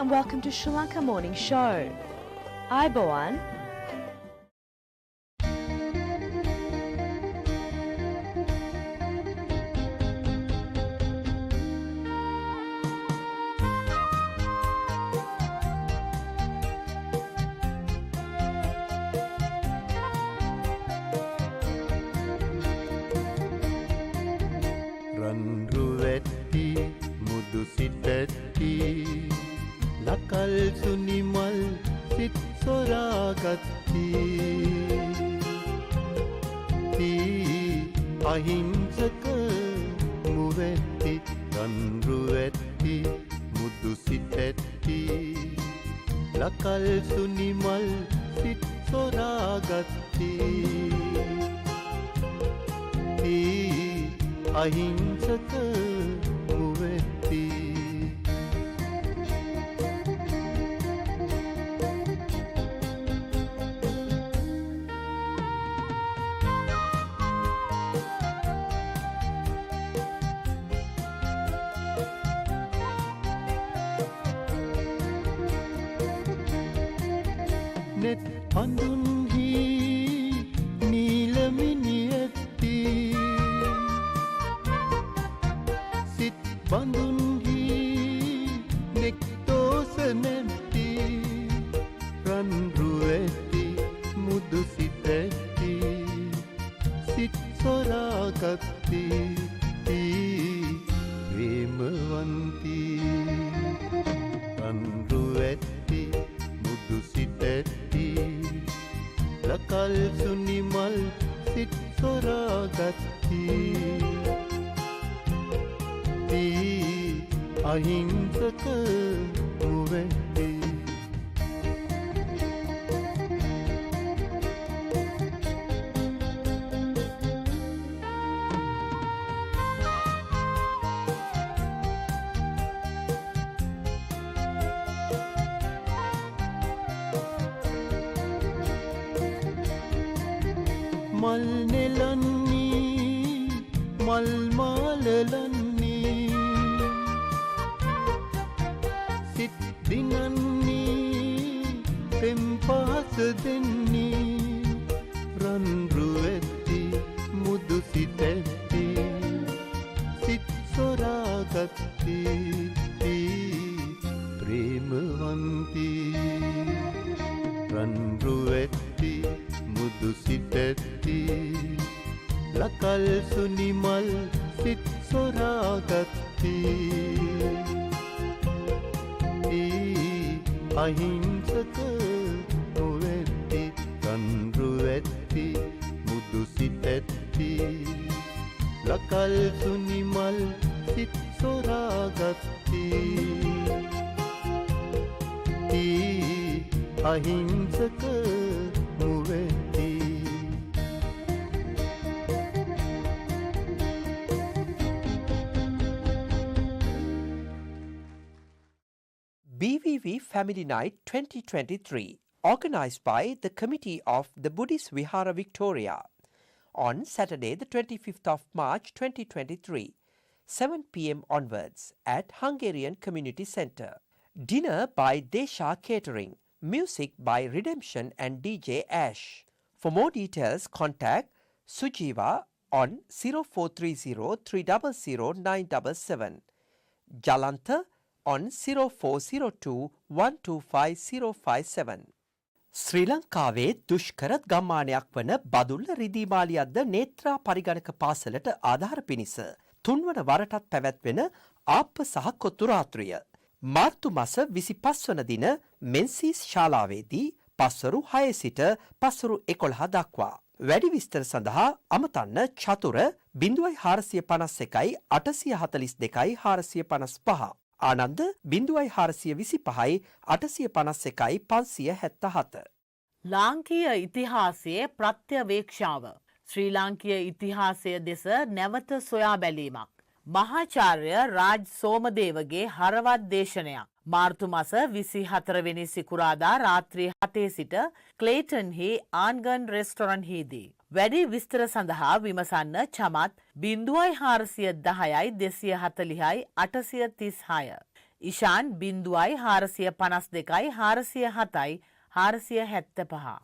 and welcome to Sri Lanka Morning Show. Ayubowan. රන්රුවැටි මුදු සිටැටි ලකල් සුනිමල් සිත් සොරාගත්ති අහිංසක මුවැටි රන්රුවැටි මුදු සිටැටි ලකල් සුනිමල් සිත් සොරාගත්ති අහිංසක මුවැත්ති නෙත් හඳුන්හි නීලමිනියැත්ති බඳුන්හි නෙක්තෝස නැත්ති රන්රුවැටි මුදු සිතැටි සිත් සොරාගත්ති ප්‍රේමවන්ති රන්රුවැටි මුදු සිතැටි ලකල් සුනිමල් සිත් සොරාගත්ති අහිංසක මුවැටි මල් නෙලන්නේ මල් මාලලන්නේ සිත් දිනන්නේ පෙම් පහස දෙන්නේ රන්රුවැටි මුදු සිතැටි සිත් සොරාගත්ති ප්‍රේමවන්ති රන්රුවැටි මුදු සිතැටි ලකල් සුනිමල් සිත් සොරාගත්ති අහිංසක මුවැත්ති රන්රුවැටි මුදු සිතැටි ලකල් සුනිමල් සිත් සොරාගත්ති අහිංසක මුවැත්ති BVV Family Night 2023, organised by the Committee of the Buddhist Vihara Victoria, on Saturday the 25th of March 2023, 7 p.m. onwards at Hungarian Community Centre. Dinner by Desha Catering, music by Redemption and DJ Ash. For more details, contact Sujiva on 0430 300 977, Jalanta on 0402 125 057. ශ්‍රී ලංකාවේ දුෂ්කර ගම්මානයක් වන බදුල්ල රිදීමාලියද්ද නේත්‍රා පරිගණක පාසලට ආධාර පිණිස තුන්වන වරටත් පැවැත්වෙන ආප්ප සහ කොත්තු රාත්‍රිය මාර්තු මාස 25 වන දින මෙන්සිස් ශාලාවේදී පස්වරු 6 සිට පස්වරු 11 දක්වා. වැඩි විස්තර සඳහා අමතන්න චතුර 0451 842 455. ආනන්ද 0425 851 577. ලාංකීය ඉතිහාසයේ ප්‍රත්‍යවේක්ෂාව ශ්‍රී ලාංකීය ඉතිහාසය දෙස නැවත සොයා බැලීමක්. මහාචාර්ය රාජ් සෝමදේවගේ හරවත් දේශනයක්. මාර්තු මාස 24 වෙනි සිකුරාදා රාත්‍රී 7 සිට ක්ලේටන්හි ආන්ගන් රෙස්ටොරන්ට්හිදී. වැඩි විස්තර සඳහා විමසන්න Chamath 0410 240 836. Ishan 0.452 407 475.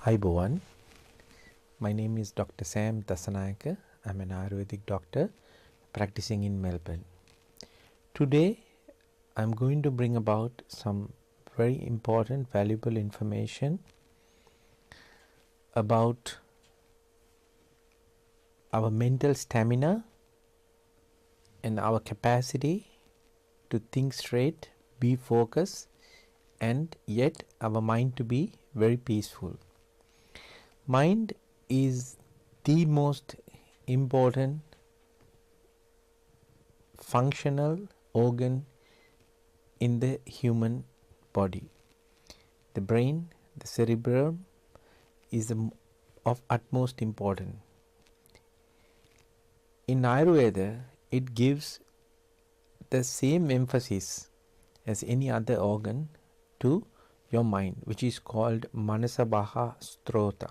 Ayubowan. My name is Dr. Sam Dasanayaka. I'm an Ayurvedic doctor practicing in Melbourne. Today I'm going to bring about some very important, valuable information about our mental stamina and our capacity to think straight, be focused, and yet our mind to be very peaceful. Mind is the most important functional organ in the human body. The brain, the cerebrum, is of utmost importance. In Ayurveda, it gives the same emphasis as any other organ to your mind, which is called Manasabaha Strota.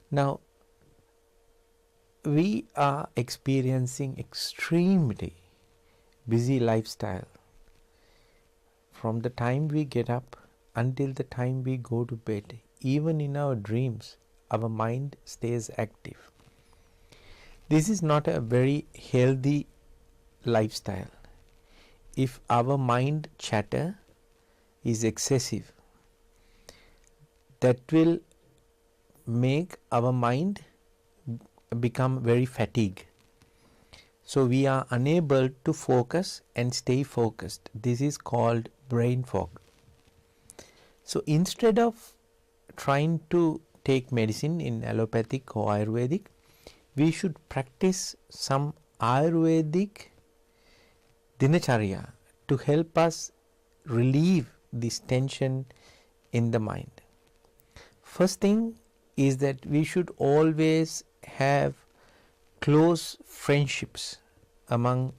Now, we are experiencing extremely busy lifestyle from the time we get up until the time we go to bed. Even in our dreams, our mind stays active. This is not a very healthy lifestyle. If our mind chatter is excessive, that will make our mind become very fatigued. So we are unable to focus and stay focused. This is called brain fog. So instead of trying to take medicine in allopathic or Ayurvedic, we should practice some Ayurvedic dinacharya to help us relieve this tension in the mind. First thing is that we should always have close friendships among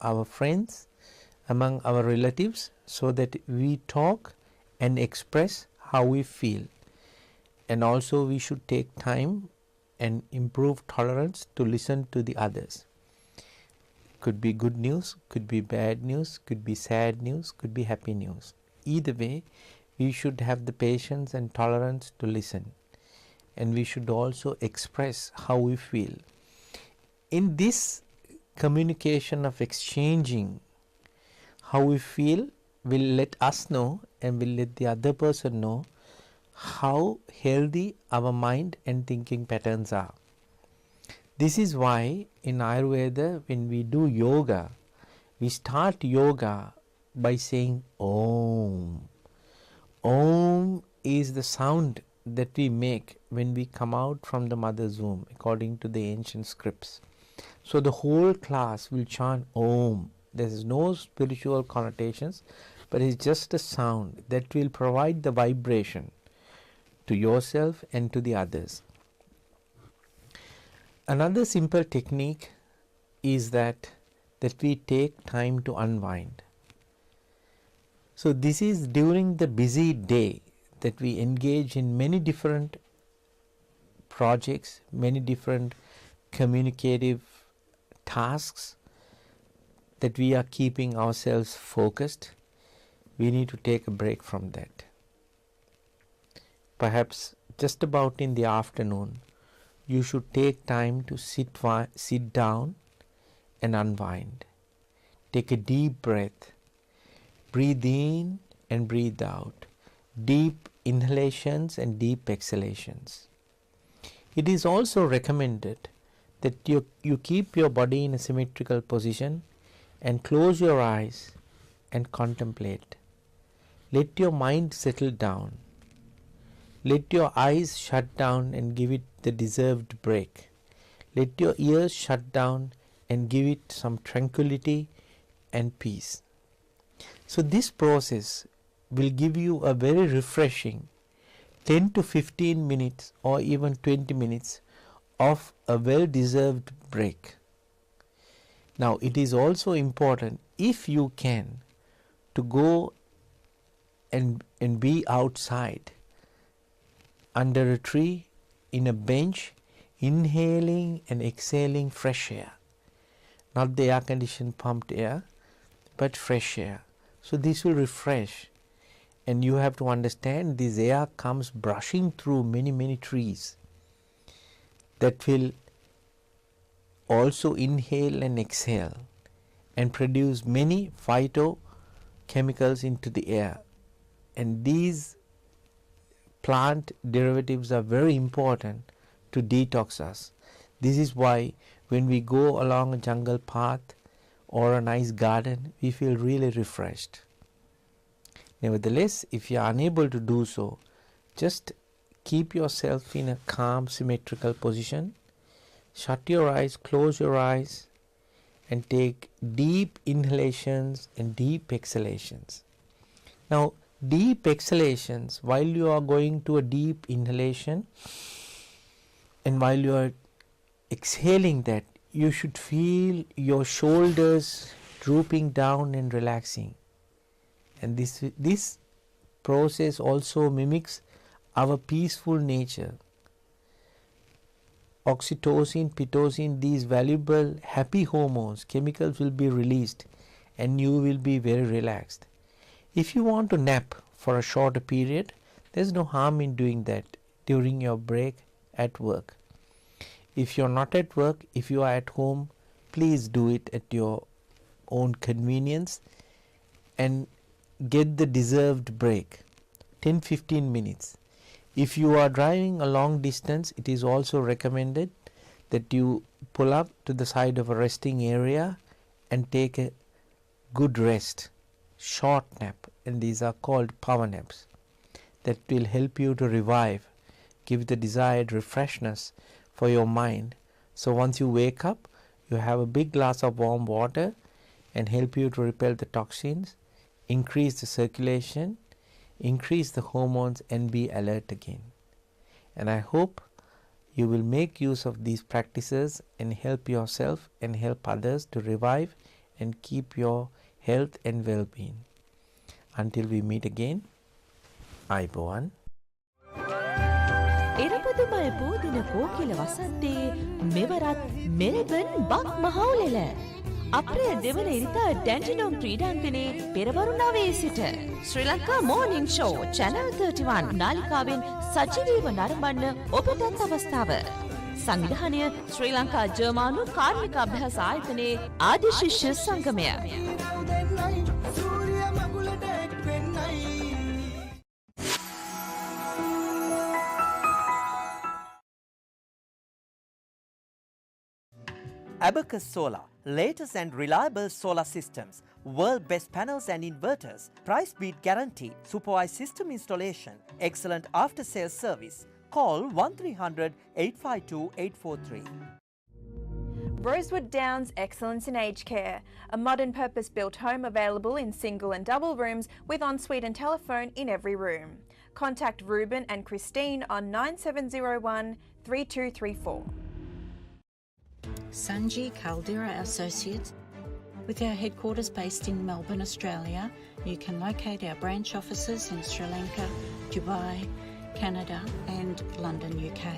our friends, among our relatives, so that we talk and express how we feel. And also we should take time and improve tolerance to listen to the others. Could be good news, could be bad news, could be sad news, could be happy news. Either way, we should have the patience and tolerance to listen. And we should also express how we feel. In this communication of exchanging how we feel will let us know and will let the other person know how healthy our mind and thinking patterns are. This is why in Ayurveda, when we do yoga, we start yoga by saying Om. Om is the sound that we make when we come out from the mother's womb, according to the ancient scripts. So the whole class will chant Om. There is no spiritual connotations, but it's just a sound that will provide the vibration to yourself and to the others. Another simple technique is that we take time to unwind. So this is during the busy day that we engage in many different projects, many different communicative tasks, that we are keeping ourselves focused. We need to take a break from that. Perhaps just about in the afternoon, you should take time to sit down and unwind. Take a deep breath. Breathe in and breathe out. Deep inhalations and deep exhalations. It is also recommended that you keep your body in a symmetrical position and close your eyes and contemplate. Let your mind settle down. Let your eyes shut down and give it the deserved break. Let your ears shut down and give it some tranquility and peace. So this process will give you a very refreshing 10 to 15 minutes or even 20 minutes of a well-deserved break. Now it is also important, if you can, to go and be outside under a tree, in a bench, inhaling and exhaling fresh air, not the air conditioned pumped air, but fresh air. So this will refresh, and you have to understand this air comes brushing through many trees that will also inhale and exhale and produce many phytochemicals into the air, and these plant derivatives are very important to detox us. This is why when we go along a jungle path or a nice garden, we feel really refreshed. Nevertheless, if you are unable to do so, just keep yourself in a calm, symmetrical position. Shut your eyes, close your eyes, and take deep inhalations and deep exhalations. Now, deep exhalations, while you are going to a deep inhalation and while you are exhaling that, you should feel your shoulders drooping down and relaxing. And this process also mimics our peaceful nature. Oxytocin, pitocin, these valuable happy hormones, chemicals will be released and you will be very relaxed. If you want to nap for a shorter period, there is no harm in doing that during your break at work. If you are not at work, if you are at home, please do it at your own convenience and get the deserved break, 10-15 minutes. If you are driving a long distance, it is also recommended that you pull up to the side of a resting area and take a good rest, short nap, and these are called power naps, that will help you to revive, give the desired refreshness for your mind. So once you wake up, you have a big glass of warm water and help you to repel the toxins, increase the circulation, increase the hormones, and be alert again. And I hope you will make use of these practices and help yourself and help others to revive and keep your health and well-being. Until we meet again, Ayubowan. එරපදුමය පෝදින කෝකිල වසන්තේ මෙවරත් Melbourne බක් මහවුලෙල. අප්‍රේල් දෙවන ඉරිදා ඩැන්ටිනොම් ක්‍රීඩාංගණයේ පෙරවරු 9 සිට Sri Lanka morning show channel 31 නාලිකාවෙන් සජීවීව නරඹන්න ඔබටත් අවස්ථාව. සංවිධානය ශ්‍රී ලංකා ජර්මානු කාර්මික අභ්‍යාස ආයතනයේ ආදි ශිෂ්‍ය සංගමය. Abacus Solar, latest and reliable solar systems, world best panels and inverters, price beat guarantee, supervised system installation, excellent after sales service. Call 1300 852 843. Rosewood Downs Excellence in Aged Care, a modern purpose-built home available in single and double rooms with ensuite and telephone in every room. Contact Ruben and Christine on 9701 3234. Sanji Caldera Associates. With our headquarters based in Melbourne, Australia, you can locate our branch offices in Sri Lanka, Dubai, Canada and London, UK.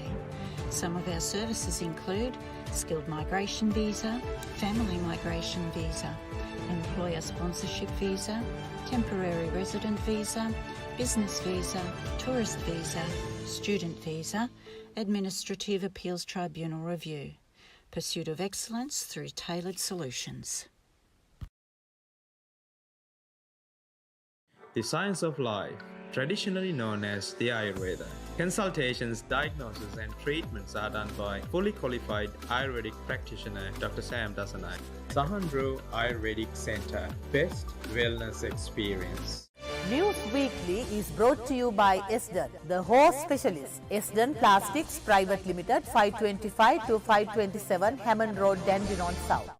Some of our services include skilled migration visa, family migration visa, employer sponsorship visa, temporary resident visa, business visa, tourist visa, student visa, administrative appeals tribunal review. Pursuit of excellence through tailored solutions. The science of life, traditionally known as the Ayurveda. Consultations, diagnosis and treatments are done by fully qualified Ayurvedic practitioner Dr. Sam Dasanai. Sahandro Ayurvedic Centre, best wellness experience. News Weekly is brought to you by Esden, the horse specialist. Esden Plastics Private Limited, 525 to 527 Hammond Road, Dandenong South.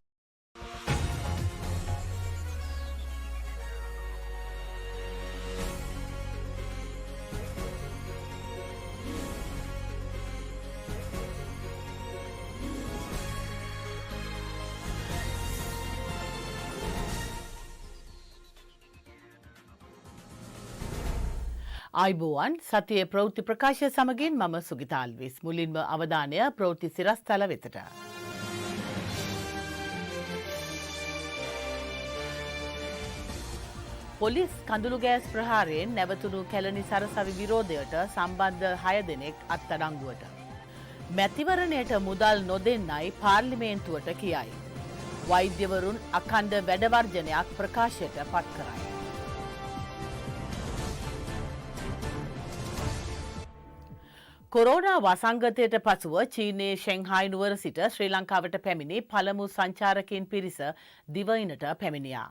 ආයිබෝවන් සතියේ ප්‍රවෘත්ති ප්‍රකාශය සමගින් මම සුගිතා අල්විස්. මුලින්ම අවධානය ප්‍රවෘත්ති සිරස්තල වෙතට. Police කඳුළු ගෑස් ප්‍රහාරයෙන් නැවතුණු කැලණි සරසවි විරෝධයට සම්බන්ධ 6 දෙනෙක් අත්අඩංගුවට. මැතිවරණයට මුදල් නොදෙන්නයි පාර්ලිමේන්තුවට කියයි. වෛද්‍යවරුන් අඛණ්ඩ වැඩවර්ජනයක් ප්‍රකාශයට පත් කරයි. කොරෝනා වසංගතයට පසුව චීනයේ ෂෙන්හායි නුවර සිට ශ්‍රී ලංකාවට පැමිණි පළමු සංචාරකයන් පිරිස දිවයිනට පැමිණියා.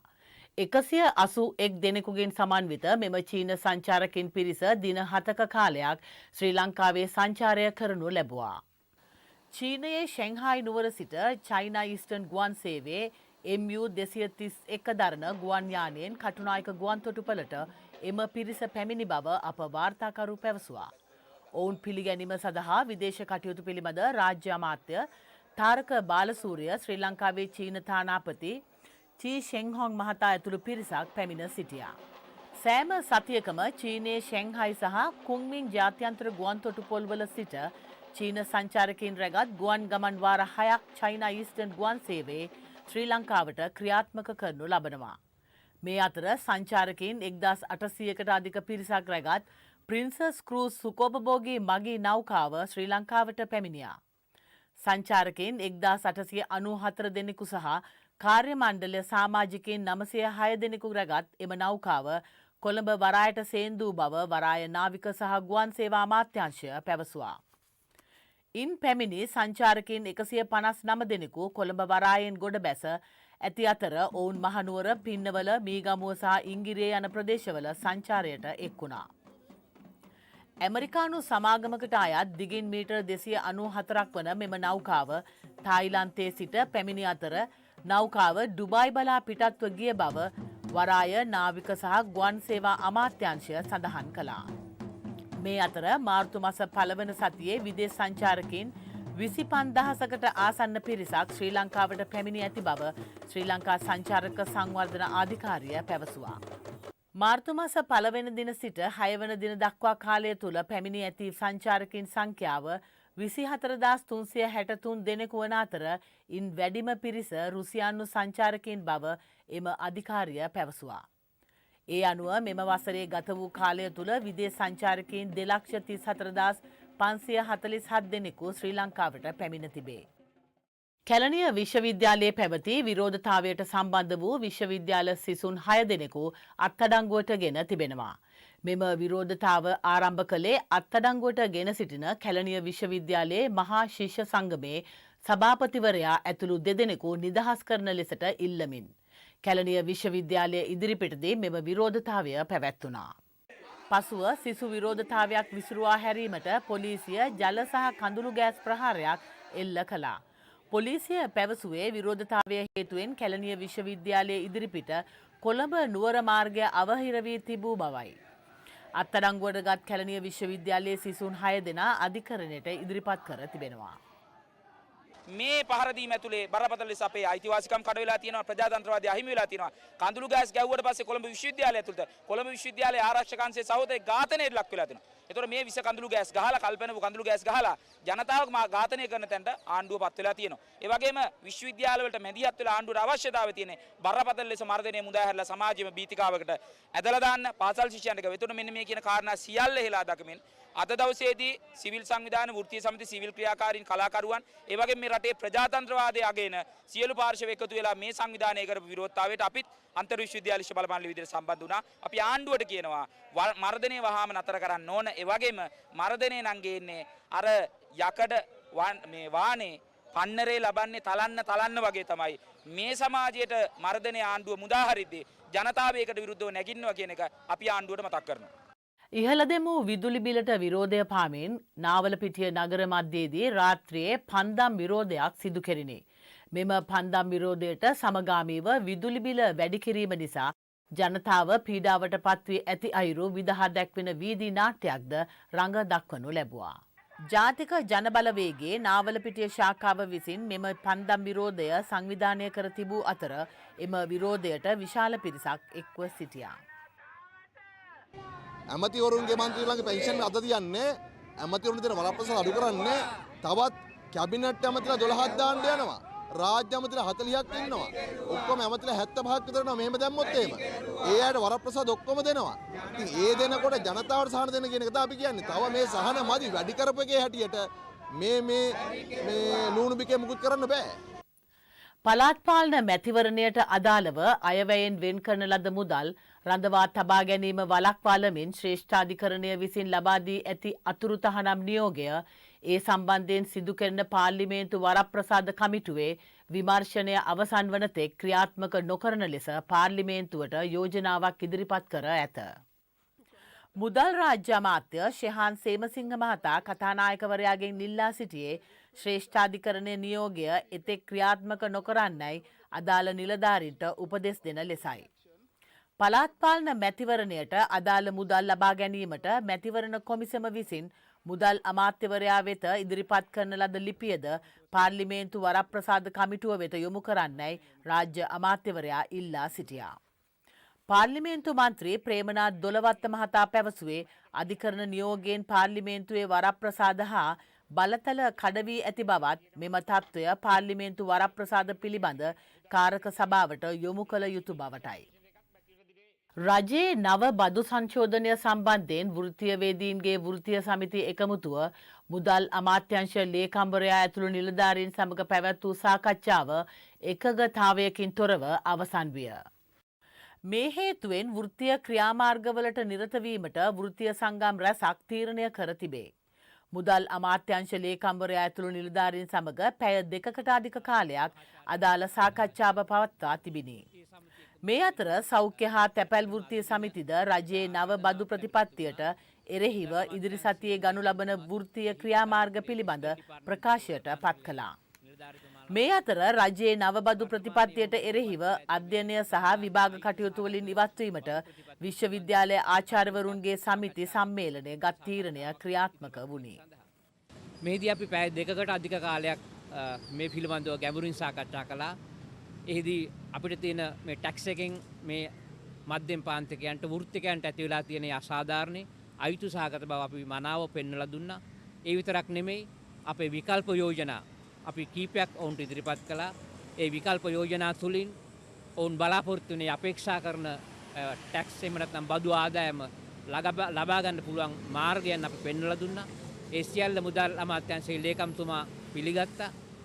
181 දෙනෙකුගෙන් සමන්විත මෙම චීන සංචාරකයන් පිරිස දින 7ක කාලයක් ශ්‍රී ලංකාවේ සංචාරය කරනු ලැබුවා. චීනයේ ෂෙන්හායි නුවර සිට චයිනා ඊස්ටර්න් ගුවන් සේවයේ MU 231 දරන ගුවන් යානයෙන් කටුනායක ගුවන් තොටුපළට එම පිරිස පැමිණි බව අප වාර්තාකරු පැවසුවා. ඔවුන් පිළිගැනීම සඳහා විදේශ කටයුතු පිළිබඳ රාජ්‍ය අමාත්‍ය තාරක බාලසූරිය ශ්‍රී ලංකාවේ චීන තානාපති චී ෂෙන්හොන් මහතා ඇතුළු පිරිසක් පැමිණ සිටියා. සෑම සතියකම චීනයේ ෂෙන්හායි සහ කුන්මින් ජාත්‍යන්තර ගුවන් තොටුපොල්වල සිට චීන සංචාරකයන් රැගත් ගුවන් ගමන් වාර 6ක් චයිනා ඊස්ටර්න් ගුවන් සේවයේ ශ්‍රී ලංකාවට ක්‍රියාත්මක කරනු ලබනවා. මේ අතර සංචාරකයන් 1800කට අධික පිරිසක් රැගත් ප්‍රින්සස් ක්‍රූස් සුකෝපභෝගී මගී නෞකාව ශ්‍රී ලංකාවට පැමිණියා. සංචාරකයන් 1894 දෙනෙකු සහ කාර්ය මණ්ඩල සමාජිකයන් 906 දෙනෙකු රැගත් එම නෞකාව කොළඹ වරායට සේන්දූ බව වරාය නාවික සහ ගුවන් සේවා අමාත්‍යාංශය පැවසුවා. ඉන් පැමිණි සංචාරකයන් 159 දෙනෙකු කොළඹ වරායෙන් ගොඩ බැස ඇති අතර ඔවුන් මහනුවර, පින්නවල, මීගමුව සහ ඉංගිරිය යන ප්‍රදේශවල සංචාරයට එක් වුණා. ඇමරිකානු සමාගමකට අයත් දිගින් මීටර් 294ක් වන මෙම නෞකාව තායිලන්තයේ සිට පැමිණි අතර නෞකාව ඩුබායි බලා පිටත්ව ගිය බව වරාය නාවික සහ ගුවන් සේවා අමාත්‍යාංශය සඳහන් කළා. මේ අතර මාර්තු මාස පළවන සතියේ විදේශ සංචාරකයන් 25000කට ආසන්න පිරිසක් ශ්‍රී ලංකාවට පැමිණි ඇති බව ශ්‍රී ලංකා සංචාරක සංවර්ධන අධිකාරිය පැවසුවා. මාර්තු මාස පළවෙනි දින සිට 6 වන දින දක්වා කාලය තුල පැමිණි ඇති සංචාරකයන් සංඛ්‍යාව 24363 දෙනෙකු වන අතර ඉන් වැඩිම පිරිස රුසියානු සංචාරකයන් බව එම අධිකාරිය පැවසුවා. ඒ අනුව මෙම වසරේ ගත වූ කාලය තුල විදේශ සංචාරකයන් 2,34,547 දෙනෙකු ශ්‍රී ලංකාවට පැමිණ තිබේ. කැලණිය විශ්වවිද්‍යාලයේ පැවති විරෝධතාවයට සම්බන්ධ වූ විශ්වවිද්‍යාල සිසුන් 6 දෙනෙකු අත්අඩංගුවට ගෙන තිබෙනවා. මෙම විරෝධතාව ආරම්භ කළේ අත්අඩංගුවට ගෙන සිටින කැලණිය විශ්වවිද්‍යාලයේ මහා ශිෂ්‍ය සංගමේ සභාපතිවරයා ඇතුළු දෙදෙනෙකු නිදහස් කරන ලෙසට ඉල්ලමින් කැලණිය විශ්වවිද්‍යාලය ඉදිරිපිටදී මෙම විරෝධතාවය පැවැත්වුණා. පසුව සිසු විරෝධතාවයක් විසුරුවා හැරීමට පොලිසිය ජල සහ කඳුළු ගෑස් ප්‍රහාරයක් එල්ල කළා. පොලිසිය පැවසුවේ විරෝධතාවය හේතුවෙන් කැලණිය විශ්වවිද්‍යාලයේ ඉදිරිපිට කොළඹ නුවර මාර්ගය අවහිර වී තිබූ බවයි. අත්අඩංගුවටගත් කැලණිය විශ්වවිද්‍යාලයේ සිසුන් 6 දෙනා අධිකරණයට ඉදිරිපත් කර තිබෙනවා. මේ පහර දීම ඇතුලේ බරපතල ලෙස අපේ අයිතිවාසිකම් කඩ වෙලා තියෙනවා, ප්‍රජාතන්ත්‍රවාදී අහිමි වෙලා තියෙනවා. කඳුළු ගෑස් ගැව්වට පස්සේ කොළඹ විශ්වවිද්‍යාලය ඇතුළත කොළඹ විශ්වවිද්‍යාලයේ ආරක්ෂකංශයේ සහෝදරයෙක් ඝාතනයට ලක් වෙලා තියෙනවා. ඒතකොට මේ විස කඳුළු ගෑස් ගහලා කල්පනව කඳුළු ගෑස් ගහලා ජනතාව ඝාතනය කරන තැනට ආණ්ඩුව පත් වෙලා තියෙනවා. ඒ වගේම විශ්වවිද්‍යාල වලට මැදිහත් වෙලා ආණ්ඩුවට අවශ්‍යතාවය තියෙන්නේ බරපතල ලෙස මර්ධනය මුදා හැරලා සමාජයේම බීතිකාවකට ඇදලා දාන්න පාසල් ශිෂ්‍යයන්ට. ඒතකොට මෙන්න මේ කියන කාරණා සියල්ල හෙලා දකමින් අද දවසේදී සිවිල් සංවිධාන, වෘත්තීය සමිති, සිවිල් ක්‍රියාකාරීන්, කලාකරුවන්, ඒ වගේම මේ රටේ ප්‍රජාතන්ත්‍රවාදය අගයන සියලු පාර්ශව එකතු වෙලා මේ සංවිධානය කරපු විරෝධතාවයට අපිත් අන්තර් විශ්වවිද්‍යාල ශිෂ්‍ය බලපාන විදිහට සම්බන්ධ වුණා. අපි ආණ්ඩුවට කියනවා මර්ධනය වහාම නතර කරන්න ඕන. ඒ වගේම මර්ධනය නම් ගේන්නේ අර යකඩ මේ වානේ පන්නරේ ලබන්නේ තලන්න වගේ තමයි. මේ සමාජයට මර්ධනය ආණ්ඩුව මුදා හරිද්දී ජනතාව ඒකට විරුද්ධව නැගින්නවා කියන එක අපි ආණ්ඩුවට මතක් කරනවා. ඉහළ දෙමු විදුලි බිලට විරෝධය පාමින් නාවලපිටිය නගර මධ්‍යයේදී රාත්‍රියේ පන්දම් විරෝධයක් සිදු කෙරිණි. මෙම පන්දම් විරෝධයට සමගාමීව විදුලි බිල වැඩි කිරීම නිසා ජනතාව පීඩාවට පත්වී ඇති අයුරු විදහා දැක්වෙන වීදි නාට්‍යයක්ද රඟ දක්වනු ලැබුවා. ජාතික ජනබලවේගයේ නාවලපිටිය ශාඛාව විසින් මෙම පන්දම් විරෝධය සංවිධානය කර තිබූ අතර එම විරෝධයට විශාල පිරිසක් එක්ව සිටියා. ඇමතිවරුන්ගේ මන්ත්‍රීලගේ පෙන්ෂන් අද තියන්නේ ඇමතිවරුන් දෙන වරප්‍රසාද අඩු කරන්නේ තවත් කැබිනට් ඇමතිලා 12ක් දාන්න යනවා. රාජ්‍ය ඇමතිලා 40ක් ඉන්නවා. ඔක්කොම ඇමතිලා 75ක් විතර ඉන්නවා මෙහෙම දැම්මොත් එහෙම. ඒ අයට වරප්‍රසාද ඔක්කොම දෙනවා. ඉතින් ඒ දෙනකොට ජනතාවට සහන දෙන්න කියන එක තමයි අපි කියන්නේ. තව මේ සහන මදි වැඩි කරපු එකේ හැටියට මේ ලුණු බිකේ මුකුත් කරන්න බෑ. පළාත් පාලන මැතිවරණයට අදාළව අයවැයෙන් වෙන් කරන ලද මුදල් රඳවා තබා ගැනීම වළක්වාලමින් ශ්‍රේෂ්ඨාධිකරණය විසින් ලබා දී ඇති අතුරු තහනම් නියෝගය ඒ සම්බන්ධයෙන් සිදු කරන පාර්ලිමේන්තු වරප්‍රසාද කමිටුවේ විමර්ශනය අවසන් වන තෙක් ක්‍රියාත්මක නොකරන ලෙස පාර්ලිමේන්තුවට යෝජනාවක් ඉදිරිපත් කර ඇත. මුදල් රාජ්‍ය අමාත්‍ය ශෙහාන් සේමසිංහ මහතා කතානායකවරයාගෙන් ඉල්ලා සිටියේ ශ්‍රේෂ්ඨාධිකරණය නියෝගය එතෙක් ක්‍රියාත්මක නොකරන්නයි අදාළ නිලධාරීන්ට උපදෙස් දෙන ලෙසයි. පළාත් පාලන මැතිවරණයට අදාළ මුදල් ලබා ගැනීමට මැතිවරණ කොමිසම විසින් මුදල් අමාත්‍යවරයා වෙත ඉදිරිපත් කරන ලද ලිපියද පාර්ලිමේන්තු වරප්‍රසාද කමිටුව වෙත යොමු කරන්නයි රාජ්‍ය අමාත්‍යවරයා ඉල්ලා සිටියා. පාර්ලිමේන්තු මන්ත්‍රී ප්‍රේමනාත් දොළවත්ත මහතා පැවසුවේ අධිකරණ නියෝගයෙන් පාර්ලිමේන්තුවේ වරප්‍රසාද හා බලතල කඩවී ඇති බවත් මෙම තත්ත්වය පාර්ලිමේන්තු වරප්‍රසාද පිළිබඳ කාරක සභාවට යොමු කළ යුතු බවටයි. රජයේ නව බදු සංශෝධනය සම්බන්ධයෙන් වෘත්තීයවේදීන්ගේ වෘත්තීය සමිති එකමුතුව මුදල් අමාත්‍යංශ ලේකම්වරයා ඇතුළු නිලධාරීන් සමග පැවැත් වූ සාකච්ඡාව එකගතාවයකින් තොරව අවසන් විය. මේ හේතුවෙන් වෘත්තීය ක්‍රියාමාර්ගවලට නිරත වීමට වෘත්තීය සංගම් රැසක් තීරණය කර තිබේ. මුදල් අමාත්‍යංශ ලේකම්වරයා ඇතුළු නිලධාරීන් සමග පැය දෙකකට අධික කාලයක් අදාළ සාකච්ඡාව පවත්වා තිබිණි. මේ අතර සෞඛ්‍ය හා තැපැල් වෘත්තීය සමිතිද රජයේ නව බදු ප්‍රතිපත්තියට එරෙහිව ඉදිරි සතියේ ගනු ලබන වෘත්තීය ක්‍රියාමාර්ග පිළිබඳ ප්‍රකාශයට පත් කළා. මේ අතර රජයේ නව බදු ප්‍රතිපත්තියට එරෙහිව අධ්‍යයනය සහ විභාග කටයුතු වලින් ඉවත් වීමට විශ්වවිද්‍යාලය ආචාර්යවරුන්ගේ සමිති සම්මේලනය ගත් තීරණය ක්‍රියාත්මක වුණි. මේදී අපි පැය දෙකකට අධික කාලයක් මේ පිළිබඳව ගැඹුරින් සාකච්ඡා කළා. එහිදී අපිට තියෙන මේ ටැක්ස් එකෙන් මේ මධ්‍යම පාන්තිකයන්ට වෘත්තිකයන්ට ඇති වෙලා තියෙන අසාධාරණ අයුතු සහගත බව අපි මනාව පෙන්වලා දුන්නා. ඒ විතරක් නෙමෙයි අපේ විකල්ප යෝජනා අපි කීපයක් ඔවුන්ට ඉදිරිපත් කළා. ඒ විකල්ප යෝජනා තුලින් ඔවුන් බලාපොරොත්තු වෙන අපේක්ෂා කරන ටැක්ස් එහෙම නැත්නම් බදු ආදායම ලබා ගන්න පුළුවන් මාර්ගයන් අපි පෙන්වලා දුන්නා. ඒ සියල්ල මුදල් අමාත්‍යාංශයේ ලේකම්තුමා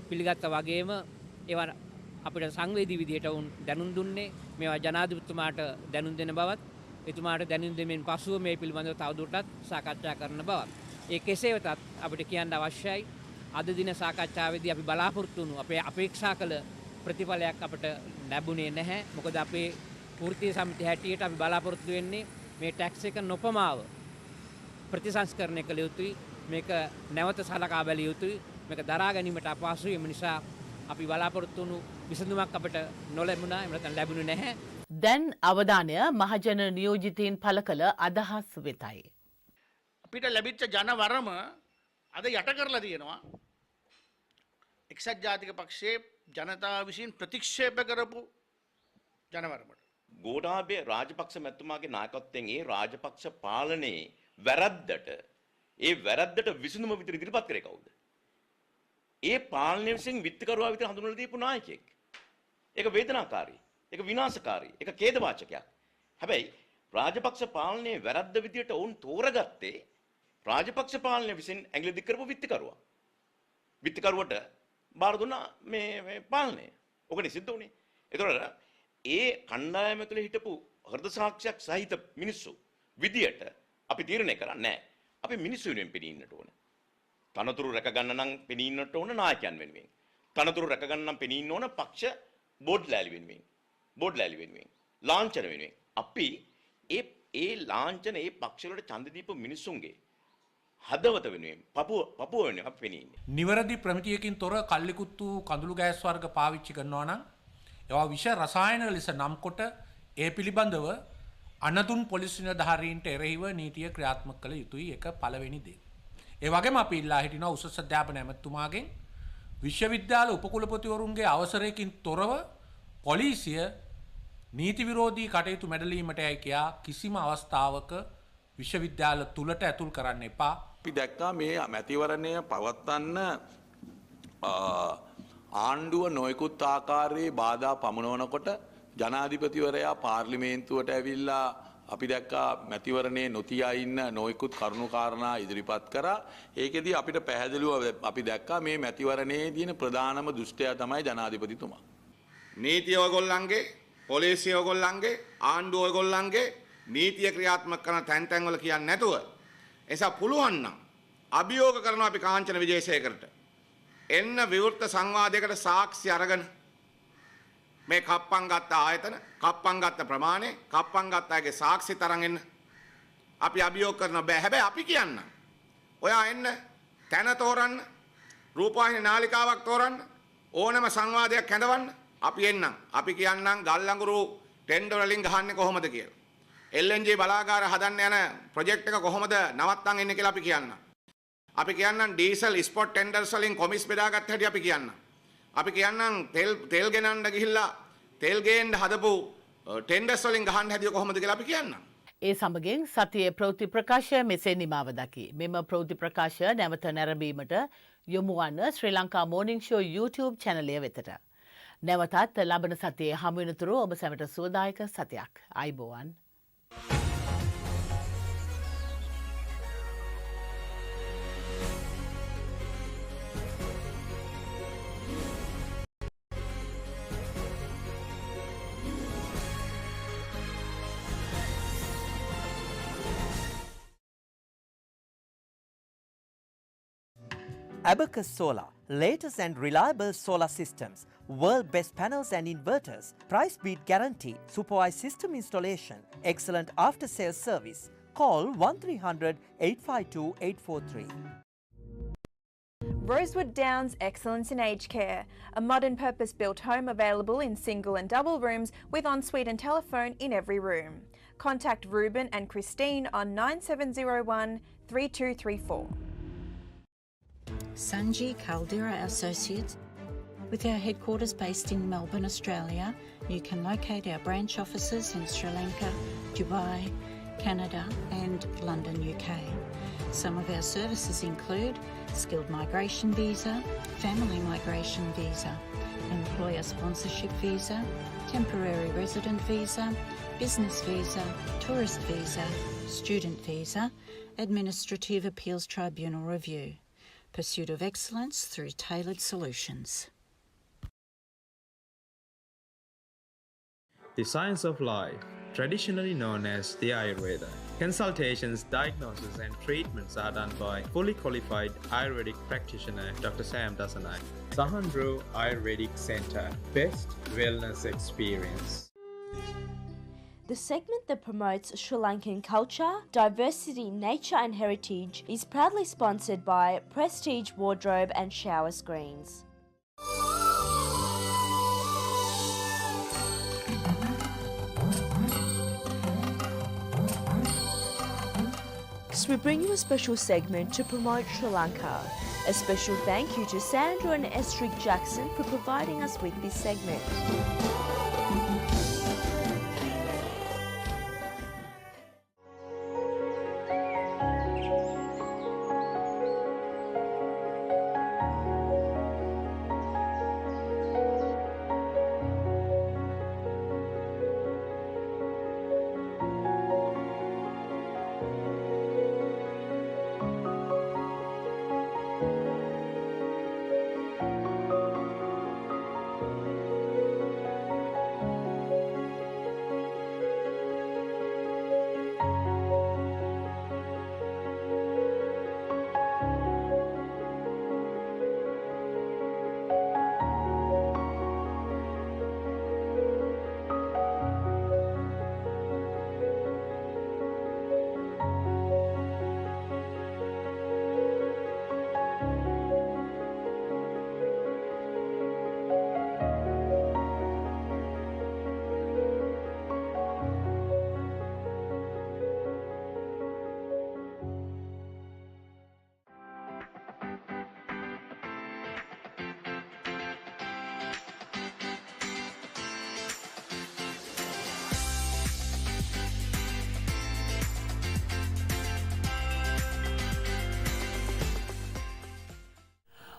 පිළිගත්තා වගේම ඒවා අපිට සංවේදී විදියට වුන් දැනුම් දුන්නේ. මේවා ජනාධිපතිතුමාට දැනුම් දෙන බවත් එතුමාට දැනුම් දෙමින් පසුව මේ පිළිබඳව තවදුරටත් සාකච්ඡා කරන බවත්. ඒ කෙසේ වෙතත් අපිට කියන්න අවශ්‍යයි අද දින සාකච්ඡාවේදී අපි බලාපොරොත්තු වුණු අපේ අපේක්ෂා කළ ප්‍රතිඵලයක් අපිට ලැබුණේ නැහැ. මොකද අපේ වෘත්තීය සමිතිය හැටියට අපි බලාපොරොත්තු වෙන්නේ මේ ටැක්ස් එක නොපමාව ප්‍රතිසංස්කරණය කළ යුතුයි. මේක නැවත සලකා බැලිය යුතුයි. මේක දරා ගැනීමට අපහසුයි. ඒ නිසා අපි බලාපොරොත්තු වුණු විසඳුමක් අපිට නොලැබුණා. එහෙම නැත්නම් ලැබුණේ නැහැ. දැන් අවධානය මහජන නියෝජිතයින් පළ කළ අදහස් වෙතයි. අපිට ලැබිච්ච ජනවරම අද යට කරලා තියෙනවා. එක්සත් ජාතික පක්ෂයේ ජනතාව විසින් ප්‍රතික්ෂේප කරපු ජනවරමට. ගෝඨාභය රාජපක්ෂ මැතිතුමාගේ නායකත්වයෙන් ඒ රාජපක්ෂ පාලනයේ වැරද්දට විසඳුම විතර ඉදිරිපත් කරේ කවුද? ඒ පාලනය විසින් විත්තිකරුවා විතර හඳුන්වලා දීපු නායකයෙක්. ඒක වේදනාකාරී. ඒක විනාශකාරී. ඒක ඛේදවාචකයක්. හැබැයි රාජපක්ෂ පාලනයේ වැරද්ද විදියට වුන් තෝරගත්තේ රාජපක්ෂ පාලනය විසින් ඇඟිලි දික් කරපු විත්තිකරුවා. විත්තිකරුවට බාර දුන්නා මේ පාලනය. ඔකනේ සිද්ධ වුණේ. ඒතකොට ඒ කණ්ඩායම තුළ හිටපු හෘද සාක්ෂියක් සහිත මිනිස්සු විදියට අපි තීරණය කරන්නේ නැහැ. අපි මිනිස්සු වෙනුවෙන් පෙනී ඉන්නට ඕන. තනතුරු රැක ගන්න නම් පෙනී ඉන්නට ඕන නායකයන් වෙනුවෙන්. තනතුරු රැක ගන්න නම් පෙනී ඉන්න ඕන පක්ෂ බෝඩ් ලෑලි වෙනුවෙන්. ලාංඡන වෙනුවෙන්. අපි ඒ ලාංඡන ඒ පක්ෂ වලට ඡන්ද දීපු මිනිස්සුන්ගේ හදවත වෙනුවෙන් පපුව වෙනුවෙන් අපි පෙනී ඉන්නේ. නිවැරදි ප්‍රමිතියකින් තොර කල්ලිකුත්තු කඳුළු ගෑස් වර්ග පාවිච්චි කරනවා නම් ඒවා විෂ රසායන ලෙස නම් කොට ඒ පිළිබඳව අනතුන් පොලිස් නිලධාරීන්ට එරෙහිව නීතිය ක්‍රියාත්මක කළ යුතුයි. ඒක පළවෙනි දේ. ඒ වගේම අපි ඉල්ලා හිටිනවා උසස් අධ්‍යාපන ඇමතුමාගෙන් විශ්වවිද්‍යාල උපකුලපතිවරුන්ගේ අවසරයකින් තොරව පොලිසිය නීති විරෝධී කටයුතු මැඩලීමට යයි කියා කිසිම අවස්ථාවක විශ්වවිද්‍යාල තුලට ඇතුල් කරන්න එපා. අපි දැක්කා මේ මැතිවරණය පවත්වන්න ආණ්ඩුව නොයෙකුත් ආකාරයේ බාධා පමුණවනකොට ජනාධිපතිවරයා පාර්ලිමේන්තුවට ඇවිල්ලා අපි දැක්කා මැතිවරණයේ නොතියා ඉන්න නොයෙකුත් කරුණු කාරණා ඉදිරිපත් කරා. ඒකෙදී අපිට පැහැදිලිව අපි දැක්කා මේ මැතිවරණයේ තියෙන ප්‍රධානම දුෂ්ටයා තමයි ජනාධිපතිතුමා. නීතිය ඔයගොල්ලන්ගේ, පොලිසිය ඔයගොල්ලන්ගේ, ආණ්ඩුව ඔයගොල්ලන්ගේ නීතිය ක්‍රියාත්මක කරන තැන් තැන්වල කියන්නේ නැතුව එසා පුළුවන් නම් අභියෝග කරනවා අපි කාංචන විජේසේකරට. එන්න විවෘත සංවාදයකට සාක්ෂි අරගෙන මේ කප්පම් ගත්ත ආයතන, කප්පම් ගත්ත ප්‍රමාණය, කප්පම් ගත්ත අයගේ සාක්ෂි තරන් එන්න. අපි අභියෝග කරන බෑ. හැබැයි අපි කියන්න. ඔයා එන්න තැන තෝරන්න, රූපවාහිනී නාලිකාවක් තෝරන්න, ඕනම සංවාදයක් හැඳවන්න. අපි එන්නම්. අපි කියන්නම් ගල් අඟුරු ටෙන්ඩර් වලින් ගහන්නේ කොහොමද කියලා. LNG බලාගාර හදන්න යන ප්‍රොජෙක්ට් එක කොහොමද නවත්තන් ඉන්නේ කියලා අපි කියන්නම්. අපි කියන්නම් ඩීසල් ස්පොට් ටෙන්ඩර්ස් වලින් කොමිස් බෙදාගත්ත හැටි අපි කියන්නම්. අපි කියන්නම් තෙල් ගෙනන්න ගිහිල්ලා තෙල් ගේන්න හදපු ටෙන්ඩර්ස් වලින් ගහන්න හැදිය කොහොමද කියලා අපි කියන්නම්. ඒ සමගින් සතියේ ප්‍රවෘත්ති ප්‍රකාශය මෙසේ නිමාව දකි. මෙම ප්‍රවෘත්ති ප්‍රකාශය නැවත නැරඹීමට යොමු වන ශ්‍රී ලංකා මෝර්නිං ෂෝ YouTube channelය වෙතට. නැවතත් ලබන සතියේ හමු වෙනතුරු ඔබ සැමට සුවදායක සතියක්. අයබෝවන්. Abacus Solar, latest and reliable solar systems, world best panels and inverters, price beat guarantee, supervised system installation, excellent after sales service. Call 1300 852 843. Rosewood Downs Excellence in Aged Care, a modern purpose-built home available in single and double rooms with ensuite and telephone in every room. Contact Ruben and Christine on 9701 3234. Sanji Caldera Associates. With our headquarters based in Melbourne, Australia, you can locate our branch offices in Sri Lanka, Dubai, Canada and London, UK. Some of our services include skilled migration visa, family migration visa, employer sponsorship visa, temporary resident visa, business visa, tourist visa, student visa, administrative appeals tribunal review. Pursuit of excellence through tailored solutions. The science of life, traditionally known as the Ayurveda. Consultations, diagnosis and treatments are done by fully qualified Ayurvedic practitioner Dr. Sam Dasanai. Sahandro Ayurvedic Center, best wellness experience. The segment that promotes Sri Lankan culture, diversity, nature and heritage is proudly sponsored by Prestige Wardrobe and Shower Screens. We bring you a special segment to promote Sri Lanka. A special thank you to Sandra and Estrid Jackson for providing us with this segment.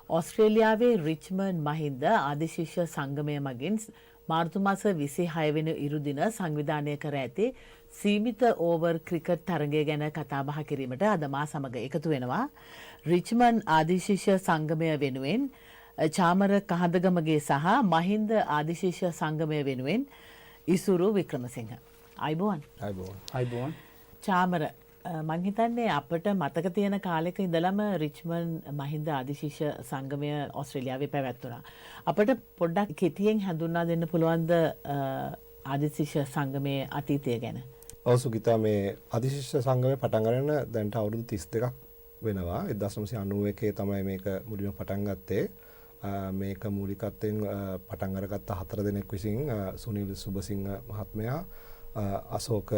ඔස්ට්‍රේලියාවේ Richmond Mahinda ආදිශිෂ්‍ය සංගමය මගින් මාර්තු මාස 26 වෙනි ඉරුදින සංවිධානය කර ඇති සීමිත ඕවර් ක්‍රිකට් තරගය ගැන කතා බහ කිරීමට අද මා සමග එකතු වෙනවා. රිච්මන්ඩ් ආදිශිෂ්‍ය සංගමය වෙනුවෙන් චාමර කහදගමගේ සහ මහින්ද ආදිශිෂ්‍ය සංගමය වෙනුවෙන් ඉසුරු වික්‍රමසිංහ. අයිබෝන්. අයිබෝන්. චාමර මං හිතන්නේ අපට මතක තියෙන කාලෙක ඉඳලම රිච්මන්ඩ් මහින්ද ආදිශිෂ්‍ය සංගමය ඕස්ට්‍රේලියාවේ පැවැත්වුණා. අපට පොඩ්ඩක් කෙටියෙන් හඳුන්වා දෙන්න පුළුවන්ද ආදිශිෂ්‍ය සංගමයේ අතීතය ගැන? ඔව් සුගිතා, මේ ආදිශිෂ්‍ය සංගමය පටන් ගන්න දැන්ට අවුරුදු 32ක් වෙනවා. 1991 තමයි මේක මුලින්ම පටන් ගත්තේ. මේක මූලිකත්වයෙන් පටන් අරගත්ත 4 දෙනෙක් විසින් සුනිල් සුබසිංහ මහත්මයා, අශෝක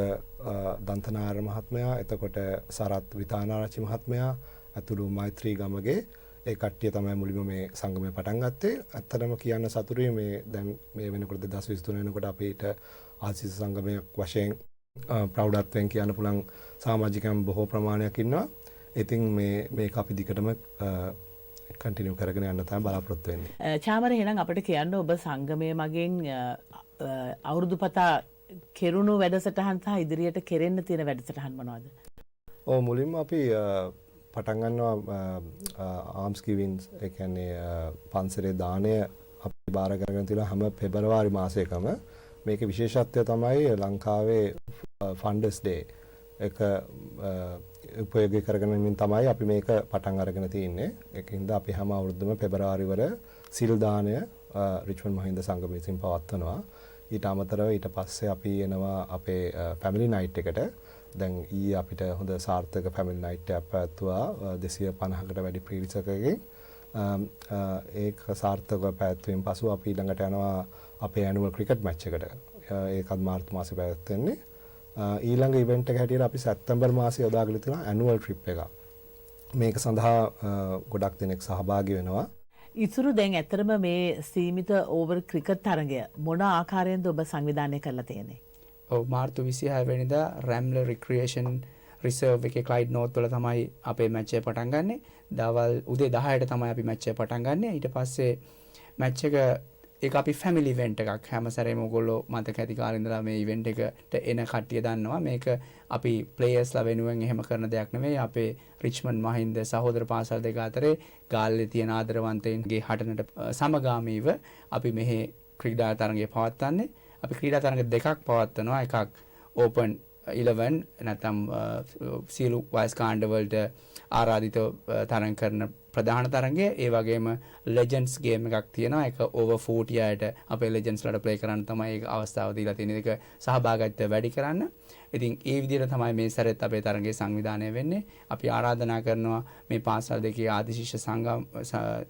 දන්තනාර මහත්මයා, එතකොට සරත් විතානාරච්චි මහත්මයා ඇතුළු මෛත්‍රී ගමගේ ඒ කට්ටිය තමයි මුලින්ම මේ සංගමය පටන් ගත්තේ. ඇත්තටම කියන්න සතුටුයි මේ දැන් මේ වෙනකොට 2023 වෙනකොට අපිට ආදිශිෂ්‍ය සංගමයක් වශයෙන් ප්‍රෞಢත්වයෙන් කියන්න පුළුවන් සමාජිකයන් බොහෝ ප්‍රමාණයක් ඉන්නවා. ඉතින් මේක අපි දිගටම කන්ටිනියු කරගෙන යන්න තමයි බලාපොරොත්තු වෙන්නේ. චාමර, එහෙනම් අපිට කියන්න ඔබ සංගමය මගින් අවුරුදු පතා කෙරුණු වැඩසටහන් සහ ඉදිරියට කෙරෙන්න තියෙන වැඩසටහන් මොනවද? ඔව්, මුලින්ම අපි පටන් ගන්නවා ආම්ස් ගිවින්ස්, ඒ කියන්නේ පන්සලේ දාණය අපි බාර කරගෙන තියෙනවා හැම පෙබරවාරි මාසයකම. මේකේ විශේෂත්වය තමයි ලංකාවේ ෆන්ඩර්ස් ඩේ එක උපයෝගී කරගෙන තමයි අපි මේක පටන් අරගෙන තියෙන්නේ. ඒකින්ද අපි හැම අවුරුද්දම පෙබරවාරි වර සිල් දාණය රිච්මන්ඩ් මහින්ද සංගමයෙන් විසින් පවත්වනවා. ඊට අමතරව ඊට පස්සේ අපි එනවා අපේ ෆැමිලි නයිට් එකට. දැන් ඊයේ අපිට හොඳ සාර්ථක ෆැමිලි නයිට් එකක් පැවැත්වුවා 250කට වැඩි පිරිසකකින්. ඒක සාර්ථකව පැවැත්වීමෙන් පසු අපි ළඟට යනවා අපේ ඇනුවල් ක්‍රිකට් මැච් එකට. ඒකත් මාර්තු මාසේ පැවැත්වෙන්නේ. ඊළඟ ඉවෙන්ට් එක හැටියට අපි සැප්තැම්බර් මාසයේ යොදාගෙන තියෙන ඇනුවල් ට්‍රිප් එක. මේක සඳහා ගොඩක් දෙනෙක් සහභාගී වෙනවා. ඉතුරු දැන් ඇත්තරම මේ සීමිත ඕවර් ක්‍රිකට් තරගය මොන ආකාරයෙන්ද ඔබ සංවිධානය කරලා තියෙන්නේ? ඔව්, මාර්තු 26 වෙනිදා රැම්ලර් රික්‍රියේෂන් රිසර්ව් එකේ ක්ලයිඩ් නෝත් වල තමයි අපේ මැච් එක පටන් ගන්නෙ. දවල් උදේ 10ට තමයි අපි මැච් එක පටන් ගන්නෙ. ඊට පස්සේ මැච් එක ඒක අපි ෆැමිලි ඉවෙන්ට් එකක්. හැම සැරේම ඔයගොල්ලෝ මතක ඇති කාලේ ඉඳලා මේ ඉවෙන්ට් එකට එන කට්ටිය දන්නවා. මේක අපි ප්ලේයර්ස්ලා වෙනුවෙන් එහෙම කරන දෙයක් නෙවෙයි. අපේ රිච්මන්ඩ් මහින්ද සහෝදර පාසල් දෙක අතරේ ගාල්ලේ තියෙන ආදරවන්තයින්ගේ හටනට සමගාමීව අපි මෙහි ක්‍රීඩා තරගය පවත්වන්නේ. අපි ක්‍රීඩා තරග දෙකක් පවත්වනවා. එකක් ඕපන් 11 නැත්නම් සියලු වයස් කාණ්ඩවලට ආරාධිත තරඟ කරන ප්‍රධාන තරගය. ඒ වගේම ලෙජන්ඩ්ස් ගේම් එකක් තියෙනවා. ඒක ඕවර් 40 අයට අපේ ලෙජන්ඩ්ස් වලට ප්ලේ කරන්න තමයි ඒක අවස්ථාව දීලා තියෙන්නේ. ඒක සහභාගීත්වය වැඩි කරන්න. ඉතින් ඒ විදිහට තමයි මේ සැරේත් අපේ තරගයේ සංවිධානය වෙන්නේ. අපි ආරාධනා කරනවා මේ පාසල් දෙකේ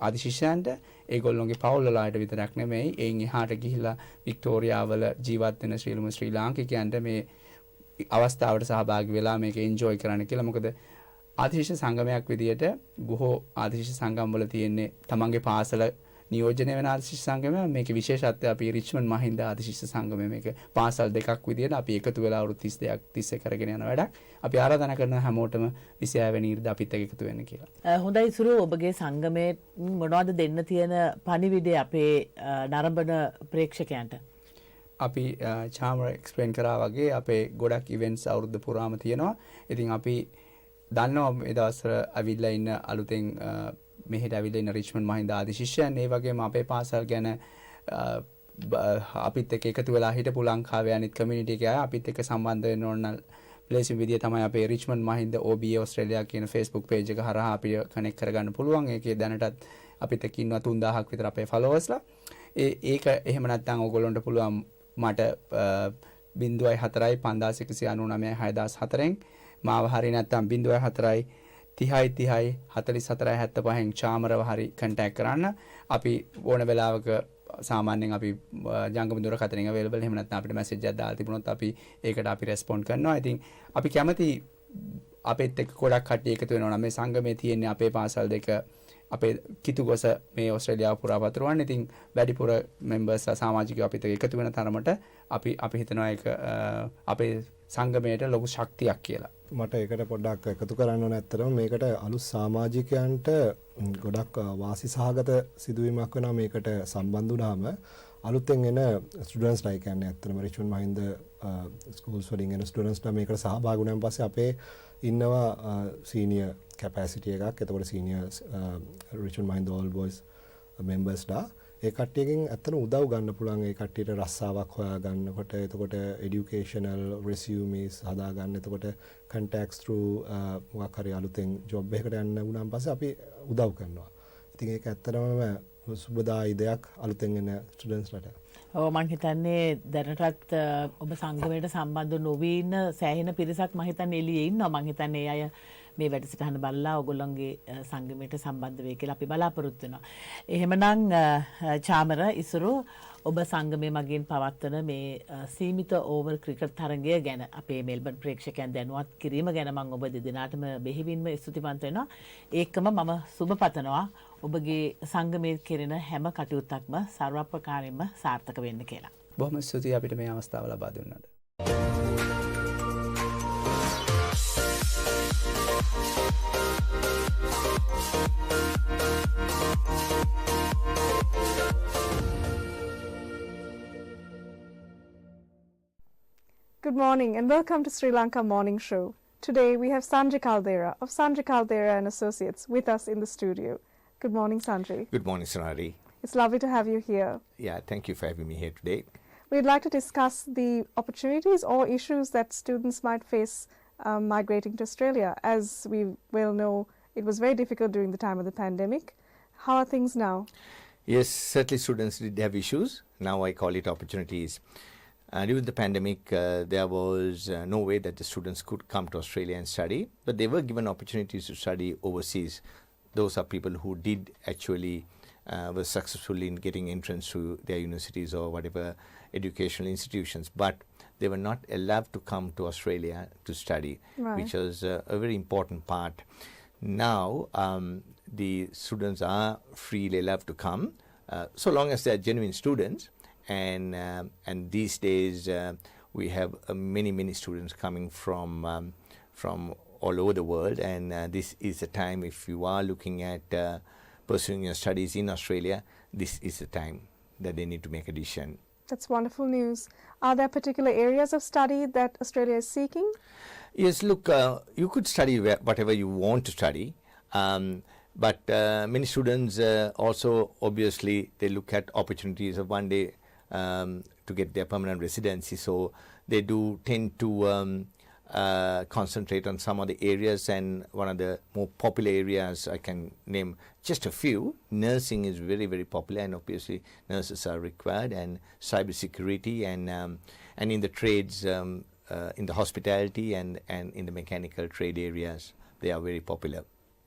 ආදිශිෂ්‍යයන්ට ඒගොල්ලෝගේ පවුල් වලට විතරක් නෙමෙයි, එයින් එහාට ගිහිලා වික්ටෝරියාවල ජීවත් වෙන ශ්‍රී ලාංකිකයන්ට මේ අවස්ථාවට සහභාගී වෙලා මේක එන්ජොයි කරන්න කියලා. මොකද ආදිශිෂ්‍ය සංගමයක් විදියට බොහෝ ආදිශිෂ්‍ය සංගම් වල තියෙන්නේ තමන්ගේ පාසල නියෝජනය වෙන ආදිශිෂ්‍ය සංගමය. මේකේ විශේෂත්වය අපි රිච්මන්ඩ් මහින්ද ආදිශිෂ්‍ය සංගමය මේක පාසල් දෙකක් විදියට අපි එකතු වෙලා අවුරුදු 32ක් තිස්සේ කරගෙන යන වැඩක්. අපි ආරාධනා කරන හැමෝටම 26 වෙනි ඉරිදා අපිත් එක්ක එකතු වෙන්න කියලා. හොඳයි සුරු, ඔබගේ සංගමයේ මොනවද දෙන්න තියෙන පණිවිඩය අපේ නරඹන ප්‍රේක්ෂකයන්ට? අපි චාමර එක්ස්ප්ලේන් කරා වගේ අපේ ගොඩක් ඉවෙන්ට්ස් අවුරුද්ද පුරාම තියෙනවා. ඉතින් අපි දන්නවා මේ දවස්වල අවිල්ලා ඉන්න අලුතෙන් මෙහෙට ඇවිල්ලා ඉන්න රිච්මන්ඩ් මහින්ද ආදිශිෂ්‍යයන්, ඒ වගේම අපේ පාසල් ගැන අපිත් එක්ක එකතු වෙලා හිටපු ලංකාවේ අනිත් කමියුනිටි එකේ අය අපිත් එක්ක සම්බන්ධ වෙන්න ඕන ප්ලේසින් විදිය තමයි අපේ රිච්මන්ඩ් මහින්ද OBA ඕස්ට්‍රේලියා කියන Facebook page එක හරහා අපිට කනෙක්ට් කරගන්න පුළුවන්. ඒකේ දැනටත් අපිත් එක්ක ඉන්නවා 3000ක් විතර අපේ ෆලෝවර්ස්ලා. ඒක එහෙම නැත්නම් ඕගොල්ලොන්ට පුළුවන් මට 04 5199 6004න් මාව හරි නැත්නම් 04 30 44 75න් චාමරව හරි කන්ටැක්ට් කරන්න. අපි ඕන වෙලාවක සාමාන්‍යයෙන් අපි ජංගම දුරකථනයෙන් available. එහෙම නැත්නම් අපිට මැසේජ් එකක් දාලා තිබුණොත් අපි ඒකට අපි රෙස්පොන්ඩ් කරනවා. ඉතින් අපි කැමති අපේත් එක්ක ගොඩක් කට්ටිය එකතු වෙනවා නම් මේ සංගමයේ තියෙන්නේ අපේ පාසල් දෙක අපේ කිතුගොස මේ ඕස්ට්‍රේලියාව පුරා පතුරවන්න. ඉතින් වැඩිපුර මෙම්බර්ස් සමාජිකයෝ අපිත් එක්ක එකතු වෙන තරමට අපි හිතනවා ඒක අපේ සංගමයට ලොකු ශක්තියක් කියලා. මට ඒකට පොඩ්ඩක් එකතු කරන්න ඕන. ඇත්තටම මේකට අලුත් සමාජිකයන්ට ගොඩක් වාසි සහගත සිදුවීමක් වෙනවා මේකට සම්බන්ධ වුණාම අලුතෙන් එන ස්ටුඩන්ට්ස් ලා කියන්නේ ඇත්තටම රිච්මන්ඩ් මහින්ද ස්කූල්ස් වලින් එන ස්ටුඩන්ට්ස් ලා මේකට සහභාගී වුණාන් පස්සේ අපේ ඉන්නවා සීනියර් කැපැසිටි එකක්. එතකොට senior Richmond Mahinda all boys members ලා ඒ කට්ටියකින් ඇත්තටම උදව් ගන්න පුළුවන් ඒ කට්ටියට රස්සාවක් හොයා ගන්නකොට එතකොට එඩියුකේෂනල් රෙසියුමීස් හදා ගන්න එතකොට කන්ටැක්ට්ස් through මොකක් හරි අලුතෙන් ජොබ් එකකට යන්න වුණාන් පස්සේ අපි උදව් කරනවා. ඉතින් ඒක ඇත්තටම සුබදායි දෙයක් අලුතෙන් එන ස්ටුඩන්ට්ස්ලට. ඔව් මං හිතන්නේ දැනටත් ඔබ සංගමයට සම්බන්ධ නොවී ඉන්න සෑහෙන පිරිසක් මං හිතන්නේ එළියේ ඉන්නවා. මං හිතන්නේ ඒ අය මේ වැඩසටහන බලලා ඔයගොල්ලන්ගේ සංගමයට සම්බන්ධ වෙයි කියලා අපි බලාපොරොත්තු වෙනවා. එහෙමනම් චාමර ඉසුරු ඔබ සංගමයේ මගින් පවත්වන මේ සීමිත ඕවර් ක්‍රිකට් තරගය ගැන අපේ මෙල්බර්න් ප්‍රේක්ෂකයන් දැනුවත් කිරීම ගැන මම ඔබ දෙදෙනාටම බෙහෙවින්ම ස්තුතිවන්ත වෙනවා. ඒකම මම සුබ පතනවා ඔබගේ සංගමයේ කෙරෙන හැම කටයුත්තක්ම සර්වප්‍රකාරයෙන්ම සාර්ථක වෙන්න කියලා. බොහොම ස්තුතියි අපිට මේ අවස්ථාව ලබා දුන්නාට. Good morning and welcome to Sri Lanka Morning Show. Today we have Sanjay Caldera of Sanjay Caldera and Associates with us in the studio. Good morning, Sanjay. Good morning, Sonali. It's lovely to have you here. Yeah, thank you for having me here today. We'd like to discuss the opportunities or issues that students might face migrating to Australia. As we well know, it was very difficult during the time of the pandemic. How are things now? Yes, certainly students did have issues. Now I call it opportunities. During the pandemic, there was no way that the students could come to Australia and study, but they were given opportunities to study overseas. Those are people who did actually were successful in getting entrance to their universities or whatever educational institutions, but they were not allowed to come to Australia to study, which was a very important part. Now, the students are freely allowed to come, so long as they are genuine students. And these days we have many students coming from all over the world, and this is the time, if you are looking at pursuing your studies in Australia, this is the time that they need to make a decision. That's wonderful news. Are there particular areas of study that Australia is seeking? Yes, look, you could study whatever you want to study. But many students also, obviously, they look at opportunities of one day to get their permanent residency. So they do tend to concentrate on some of the areas, and one of the more popular areas, I can name just a few. Nursing is very popular, and obviously nurses are required, and cybersecurity, and in the trades, in the hospitality and in the mechanical trade areas, they are very popular.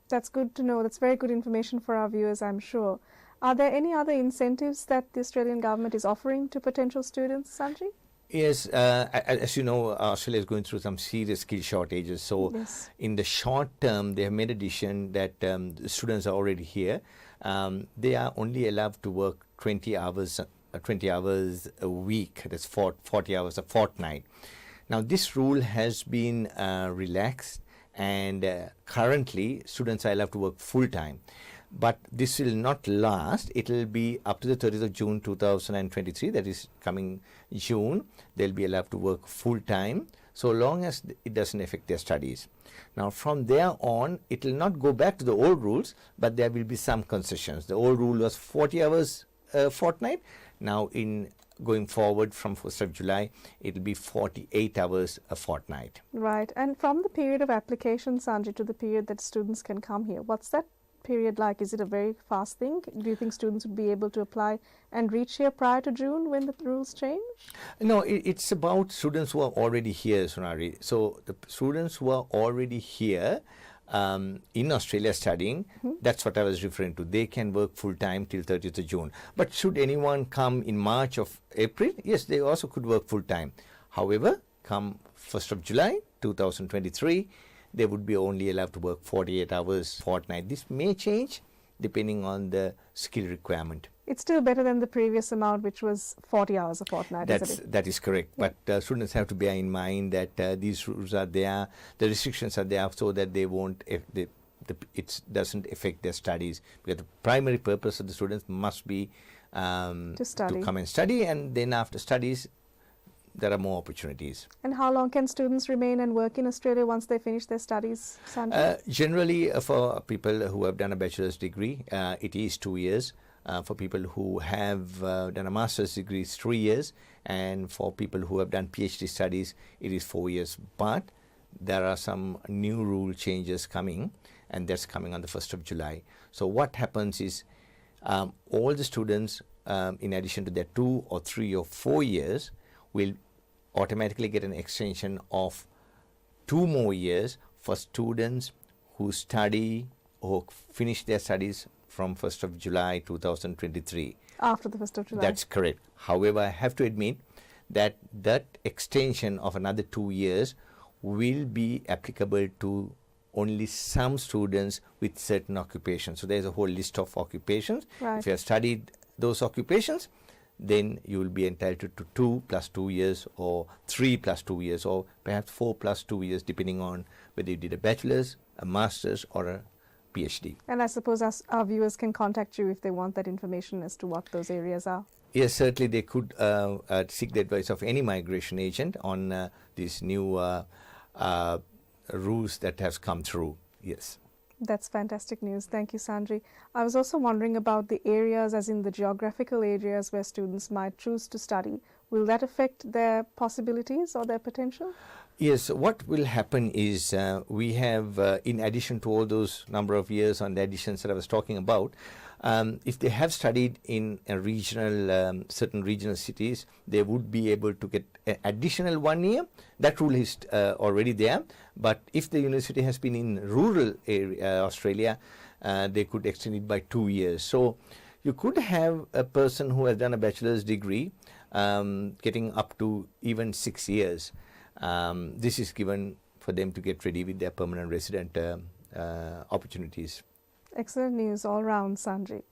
That's good to know. That's very good information for our viewers, I'm sure. Are there any other incentives that the Australian government is offering to potential students, Sanjay? Yes, as you know, Australia is going through some serious skill shortages. So in the short term, they have made a decision that the students are already here. They are only allowed to work 20 hours a week. That's 40 hours a fortnight. Now, this rule has been relaxed, and currently students are allowed to work full time. But this will not last. It will be up to the 30th of June 2023, that is coming June. They'll be allowed to work full time, so long as it doesn't affect their studies. Now, from there on, it will not go back to the old rules, but there will be some concessions. The old rule was 40 hours a fortnight. Now, in going forward from 1st of July, it will be 48 hours a fortnight. Right. And from the period of application, Sanjay, to the period that students can come here, what's that period like? Is it a very fast thing? Do you think students would be able to apply and reach here prior to June when the rules change? No, it's about students who are already here, Sonari. So the students who are already here in Australia studying, that's what I was referring to. They can work full time till 30th of June. But should anyone come in March or April, yes, they also could work full time. However, come 1st of July 2023, they would be only allowed to work 48 hours fortnight. This may change depending on the skill requirement. It's still better than the previous amount, which was 40 hours a fortnight, isn't it? That is correct. Yeah. But students have to bear in mind that these rules are there, the restrictions are there so that they won't it doesn't affect their studies, because the primary purpose of the students must be to come and study, and then after studies there are more opportunities. And how long can students remain and work in Australia once they finish their studies, Sanjay? Generally, for people who have done a bachelor's degree, it is 2 years. For people who have done a master's degree, it's 3 years. And for people who have done PhD studies, it is 4 years. But there are some new rule changes coming, and that's coming on the 1st of July. So what happens is all the students, in addition to their 2 or 3 or 4 years, will automatically get an extension of 2 more years for students who study or finish their studies from 1st of July 2023. After the 1st of July. That's correct. However, I have to admit that that extension of another 2 years will be applicable to only some students with certain occupations. So there's a whole list of occupations. Right. If you have studied those occupations, then you will be entitled to 2 plus 2 years, or 3 plus 2 years, or perhaps 4 plus 2 years, depending on whether you did a bachelor's, a master's, or a PhD. And I suppose our viewers can contact you if they want that information as to what those areas are. Yes, certainly they could seek the advice of any migration agent on these new rules that have come through. Yes. That's fantastic news. Thank you, Sandri. I was also wondering about the areas, as in the geographical areas where students might choose to study. Will that affect their possibilities or their potential? Yes, what will happen is we have, in addition to all those number of years on the additions that I was talking about, if they have studied in a regional, certain regional cities, they would be able to get an additional 1 year. That rule is already there. But if the university has been in rural area, Australia, they could extend it by 2 years. So you could have a person who has done a bachelor's degree getting up to even 6 years. This is given for them to get ready with their permanent resident opportunities. Excellent news all round, Sanjay.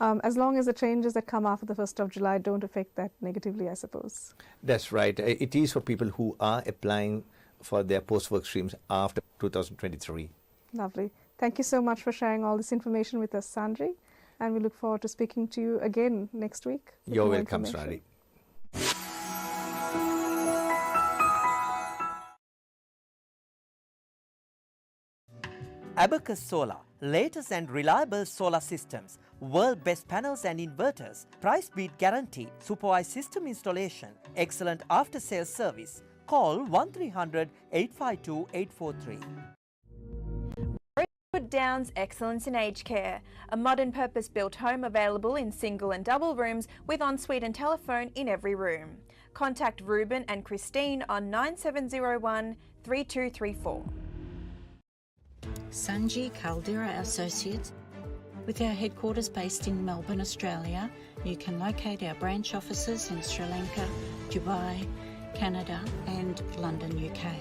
As long as the changes that come after the 1st of July don't affect that negatively, I suppose. That's right. It is for people who are applying for their post-work streams after 2023. Lovely. Thank you so much for sharing all this information with us, Sanjay. And we look forward to speaking to you again next week. You're welcome, Srari. Abacus Solar, latest and reliable solar systems, world best panels and inverters, price beat guarantee, supervised system installation, excellent after sales service. Call 1300 852 843. Rosewood Downs Excellence in Aged Care, a modern purpose-built home available in single and double rooms with ensuite and telephone in every room. Contact Ruben and Christine on 9701 3234. Sanji Caldera Associates. With our headquarters based in Melbourne, Australia, you can locate our branch offices in Sri Lanka, Dubai, Canada and London, UK.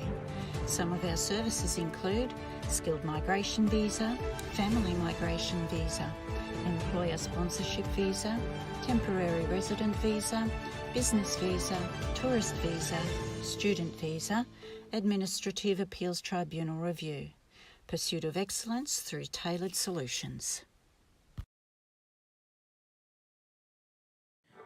Some of our services include skilled migration visa, family migration visa, employer sponsorship visa, temporary resident visa, business visa, tourist visa, student visa, administrative appeals tribunal review. Pursuit of excellence through tailored solutions.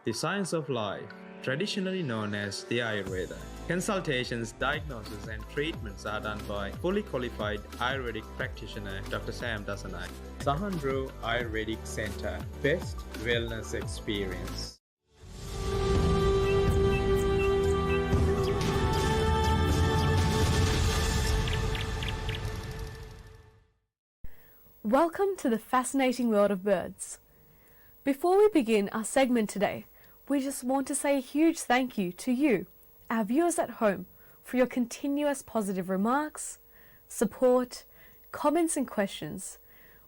The science of life, traditionally known as the Ayurveda. Consultations, diagnosis and treatments are done by fully qualified Ayurvedic practitioner Dr. Sam Dasanai. Sahandro Ayurvedic Center, best wellness experience. Welcome to the fascinating world of birds. Before we begin our segment today, we just want to say a huge thank you to you, our viewers at home, for your continuous positive remarks, support, comments and questions.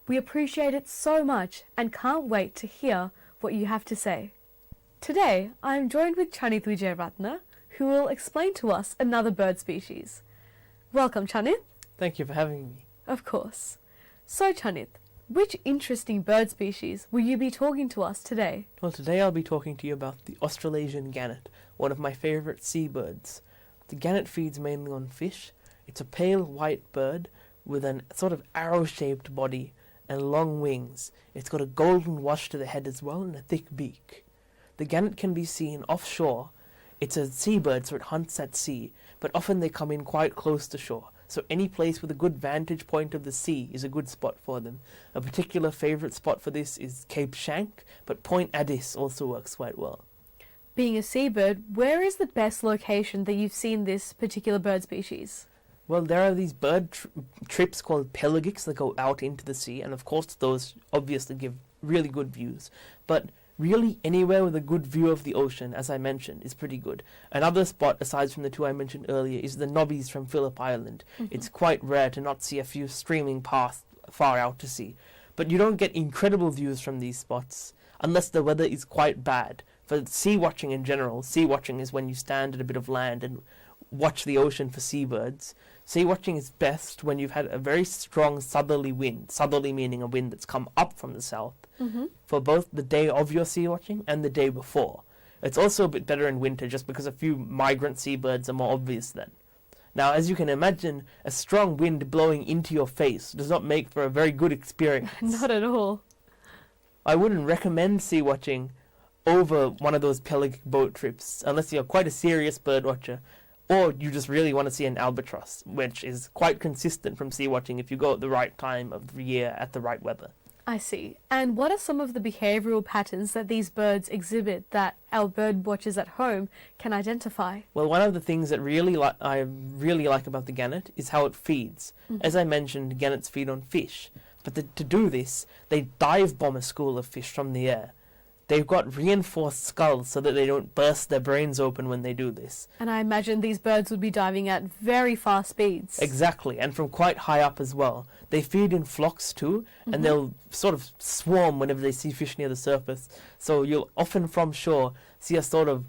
We appreciate it so much and can't wait to hear what you have to say. Today, I am joined with Chanith Wijayaratna, who will explain to us another bird species. Welcome, Chanith. Thank you for having me. Of course. So, Chanith, which interesting bird species will you be talking to us today? Well, today I'll be talking to you about the Australasian gannet, one of my favourite seabirds. The gannet feeds mainly on fish. It's a pale white bird with a sort of arrow-shaped body and long wings. It's got a golden wash to the head as well and a thick beak. The gannet can be seen offshore. It's a seabird, so it hunts at sea, but often they come in quite close to shore. So any place with a good vantage point of the sea is a good spot for them. A particular favourite spot for this is Cape Schanck, but Point Addis also works quite well. Being a seabird, where is the best location that you've seen this particular bird species? Well, there are these bird trips called pelagics that go out into the sea, and of course those obviously give really good views. But really anywhere with a good view of the ocean, as I mentioned, is pretty good. Another spot, aside from the two I mentioned earlier, is the Nobbies from Phillip Island. It's quite rare to not see a few streaming past far out to sea. But you don't get incredible views from these spots unless the weather is quite bad. For sea watching in general, sea watching is when you stand at a bit of land and watch the ocean for seabirds. Sea watching is best when you've had a very strong southerly wind, southerly meaning a wind that's come up from the south, for both the day of your sea watching and the day before. It's also a bit better in winter just because a few migrant seabirds are more obvious then. Now, as you can imagine, a strong wind blowing into your face does not make for a very good experience. Not at all. I wouldn't recommend sea watching over one of those pelagic boat trips unless you're quite a serious bird watcher, or you just really want to see an albatross, which is quite consistent from sea watching if you go at the right time of the year at the right weather. I see. And what are some of the behavioural patterns that these birds exhibit that our bird watchers at home can identify? Well, one of the things that I really like about the gannet is how it feeds. As I mentioned, gannets feed on fish. But to do this, they dive bomb a school of fish from the air. They've got reinforced skulls so that they don't burst their brains open when they do this. And I imagine these birds would be diving at very fast speeds. Exactly, and from quite high up as well. They feed in flocks too, and they'll sort of swarm whenever they see fish near the surface. So you'll often from shore see a sort of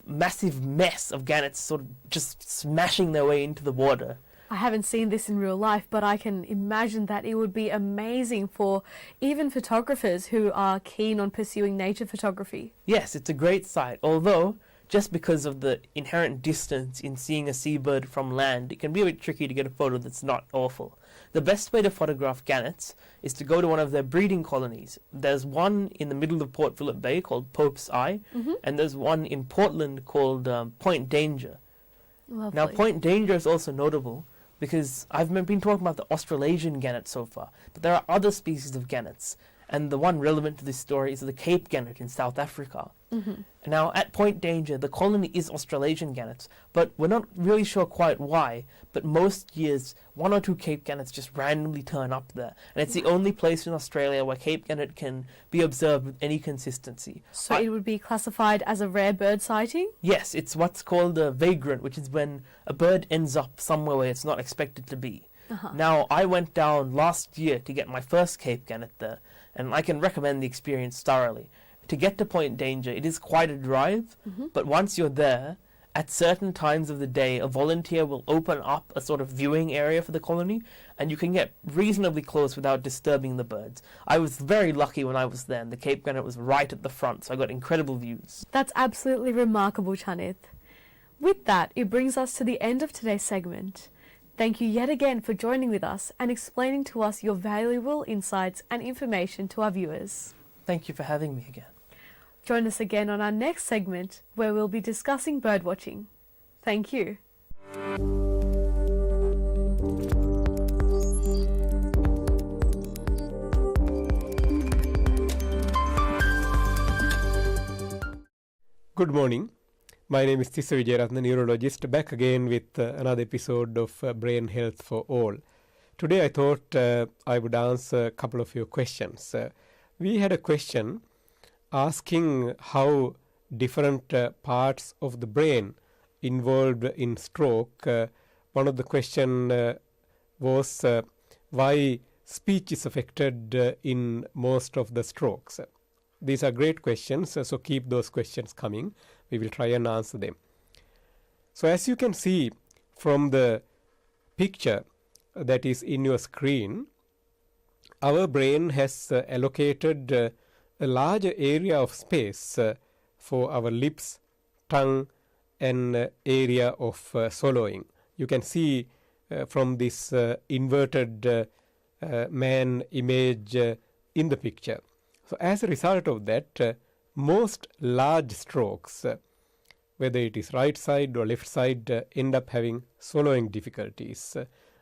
massive mess of gannets sort of just smashing their way into the water. I haven't seen this in real life, but I can imagine that it would be amazing for even photographers who are keen on pursuing nature photography. Yes, it's a great sight, although just because of the inherent distance in seeing a seabird from land, it can be a bit tricky to get a photo that's not awful. The best way to photograph gannets is to go to one of their breeding colonies. There's one in the middle of Port Phillip Bay called Pope's Eye, and there's one in Portland called Point Danger. Lovely. Now, Point Danger is also notable because I've been talking about the Australasian gannet so far, but there are other species of gannets, and the one relevant to this story is the Cape gannet in South Africa. Now, at Point Danger, the colony is Australasian gannets, but we're not really sure quite why, but most years, one or two Cape gannets just randomly turn up there, and it's the only place in Australia where Cape gannet can be observed with any consistency. So it would be classified as a rare bird sighting? Yes, it's what's called a vagrant, which is when a bird ends up somewhere where it's not expected to be. Now, I went down last year to get my first Cape gannet there, and I can recommend the experience thoroughly. To get to Point Danger, it is quite a drive, but once you're there, at certain times of the day, a volunteer will open up a sort of viewing area for the colony, and you can get reasonably close without disturbing the birds. I was very lucky when I was there, and the Cape gannet was right at the front, so I got incredible views. That's absolutely remarkable, Chanith. With that, it brings us to the end of today's segment. Thank you yet again for joining with us and explaining to us your valuable insights and information to our viewers. Thank you for having me again. Join us again on our next segment where we'll be discussing birdwatching. Thank you. Good morning. My name is Tissa Vijayaratna, neurologist, back again with another episode of Brain Health for All. Today I thought I would answer a couple of your questions. We had a question asking how different parts of the brain involved in stroke. One of the question was why speech is affected in most of the strokes. These are great questions, so keep those questions coming. We will try and answer them. So as you can see from the picture that is in your screen, our brain has allocated a larger area of space for our lips, tongue, and area of swallowing. You can see from this inverted man image in the picture. So as a result of that, most large strokes, whether it is right side or left side, end up having swallowing difficulties.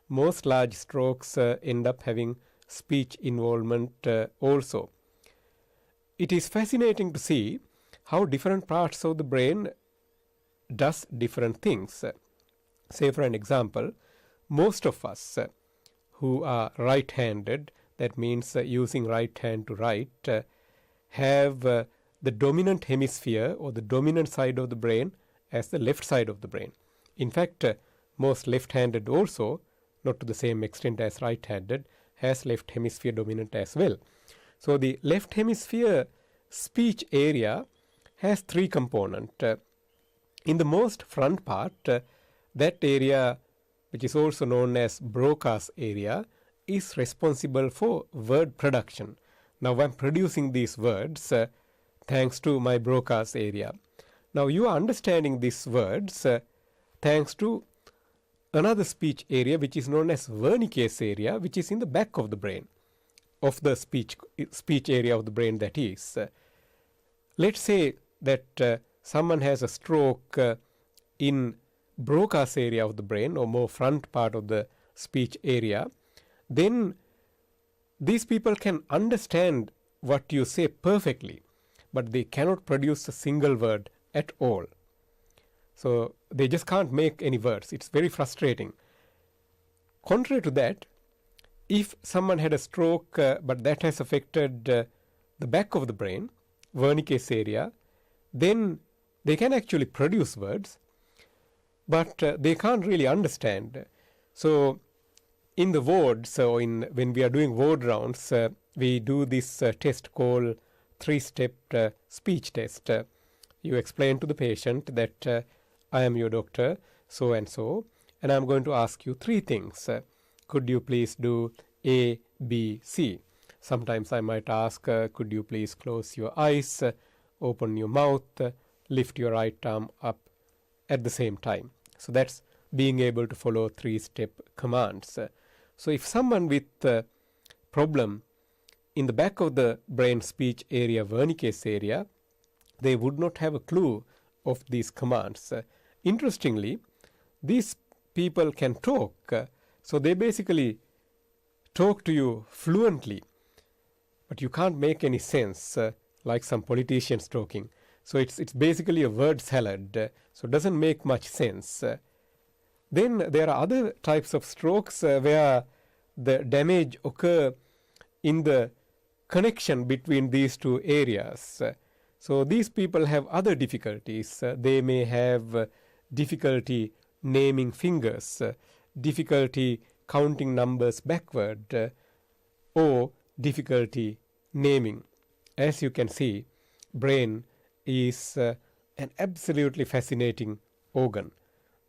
Most large strokes end up having speech involvement also. It is fascinating to see how different parts of the brain does different things. Say for an example, most of us who are right-handed, that means using right hand to write, have the dominant hemisphere or the dominant side of the brain as the left side of the brain. In fact, most left-handed also, not to the same extent as right-handed, has left hemisphere dominant as well. So the left hemisphere speech area has three components. In the most front part, that area, which is also known as Broca's area, is responsible for word production. Now I'm producing these words thanks to my Broca's area. Now you are understanding these words thanks to another speech area which is known as Wernicke's area, which is in the back of the brain, of the speech area of the brain, that is. Let's say that someone has a stroke in Broca's area of the brain, or more front part of the speech area, then these people can understand what you say perfectly, but they cannot produce a single word at all. So they just can't make any words. It's very frustrating. Contrary to that, if someone had a stroke but that has affected the back of the brain, Wernicke's area, then they can actually produce words, but they can't really understand. So in the wards, when we are doing ward rounds, we do this test called 3-step speech test. You explain to the patient that I am your doctor, so and so, and I'm going to ask you 3 things. Could you please do A, B, C? Sometimes I might ask, could you please close your eyes, open your mouth, lift your right arm up at the same time. So that's being able to follow 3-step commands. So if someone with problem in the back of the brain speech area, Wernicke's area, they would not have a clue of these commands. Interestingly, these people can talk, so they basically talk to you fluently, but you can't make any sense like some politicians talking. So it's basically a word salad, so it doesn't make much sense. Then there are other types of strokes where the damage occur in the connection between these two areas. So these people have other difficulties. They may have difficulty naming fingers, difficulty counting numbers backward, or difficulty naming. As you can see, brain is an absolutely fascinating organ,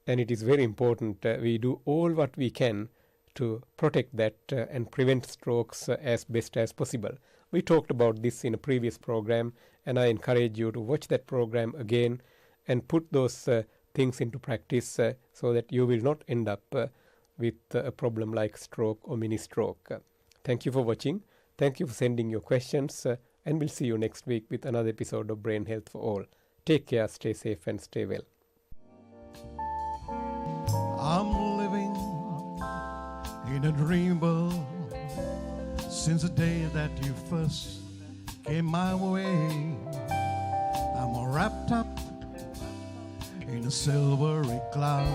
and it is very important we do all what we can to protect that and prevent strokes as best as possible. We talked about this in a previous program, and I encourage you to watch that program again and put those things into practice so that you will not end up with a problem like stroke or mini stroke. Thank you for watching. Thank you for sending your questions, and we'll see you next week with another episode of Brain Health for All. Take care, stay safe and stay well. I'm living in a dream world since the day that you first came my way. I'm wrapped up in a silvery cloud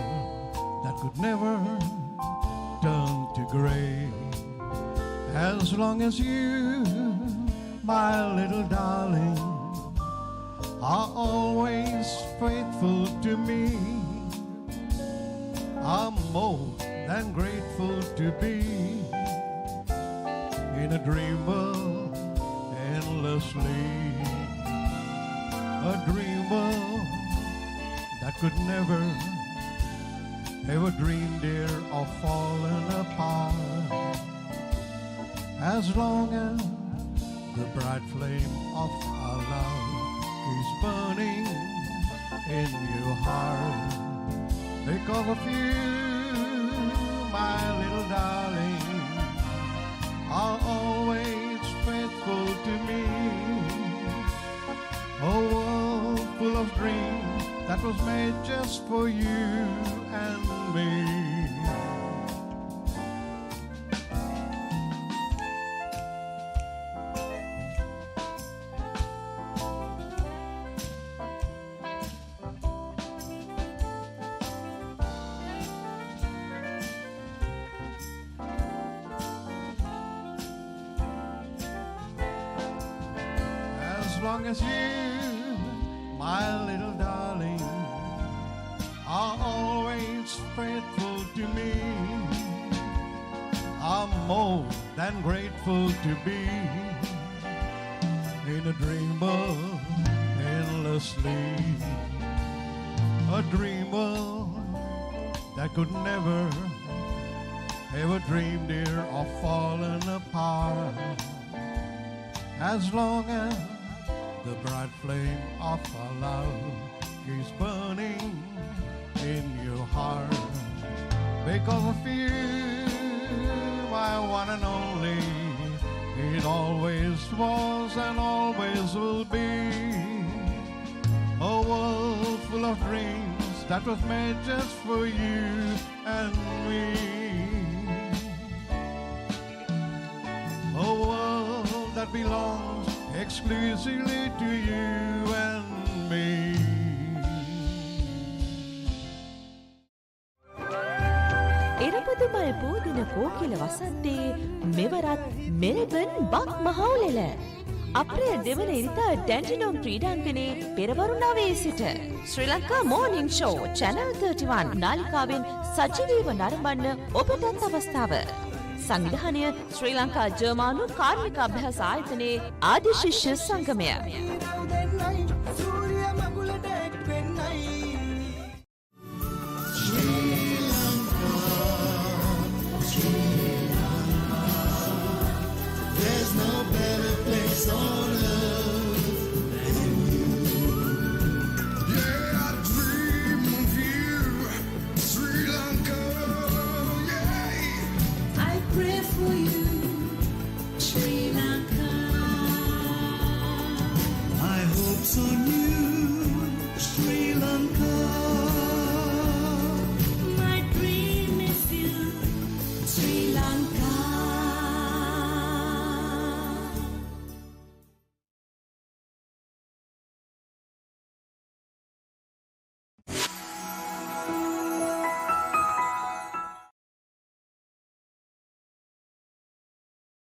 that could never turn to gray. As long as you, my little darling, are always faithful to me, I'm more than grateful to be in a dream world endlessly. A dream world that could never, ever dream, dear, of falling apart. As long as the bright flame of our love keeps burning in your heart, because of you, my little darling, are always faithful to me. A world full of dreams that was made just for you and me. As long as you, my little darling, are always faithful to me, I'm more than grateful to be in a dream world endlessly, a dream world that could never ever dream, dear, of falling apart. As long as the bright flame of our love is burning in your heart, because of you, my one and only, it always was and always will be. A world full of dreams that was made just for you and me. A world that belongs exclusively to you and me. එරපදුමය පෝදින කෝකිල වසන්තයේ මෙවරත් Melbourne බක් මහවුලෙල. අප්‍රේල් දෙවන ඉරිදා ඩැන්ටිනොම් ක්‍රීඩාංගණයේ පෙරවරුණාවේ සිට Sri Lanka morning show channel 31 නාලිකාවෙන් සජීවීව නරඹන්න ඔබටත් අවස්ථාව. සංවිධානය ශ්‍රී ලංකා ජර්මානු කාර්මික අභ්‍යාස ආයතනයේ ආදි ශිෂ්‍ය සංගමය. There's no better place on earth than you. Yeah, I dream of you, Sri Lanka. Yeah, I pray for you, Sri Lanka. My hopes on you, Sri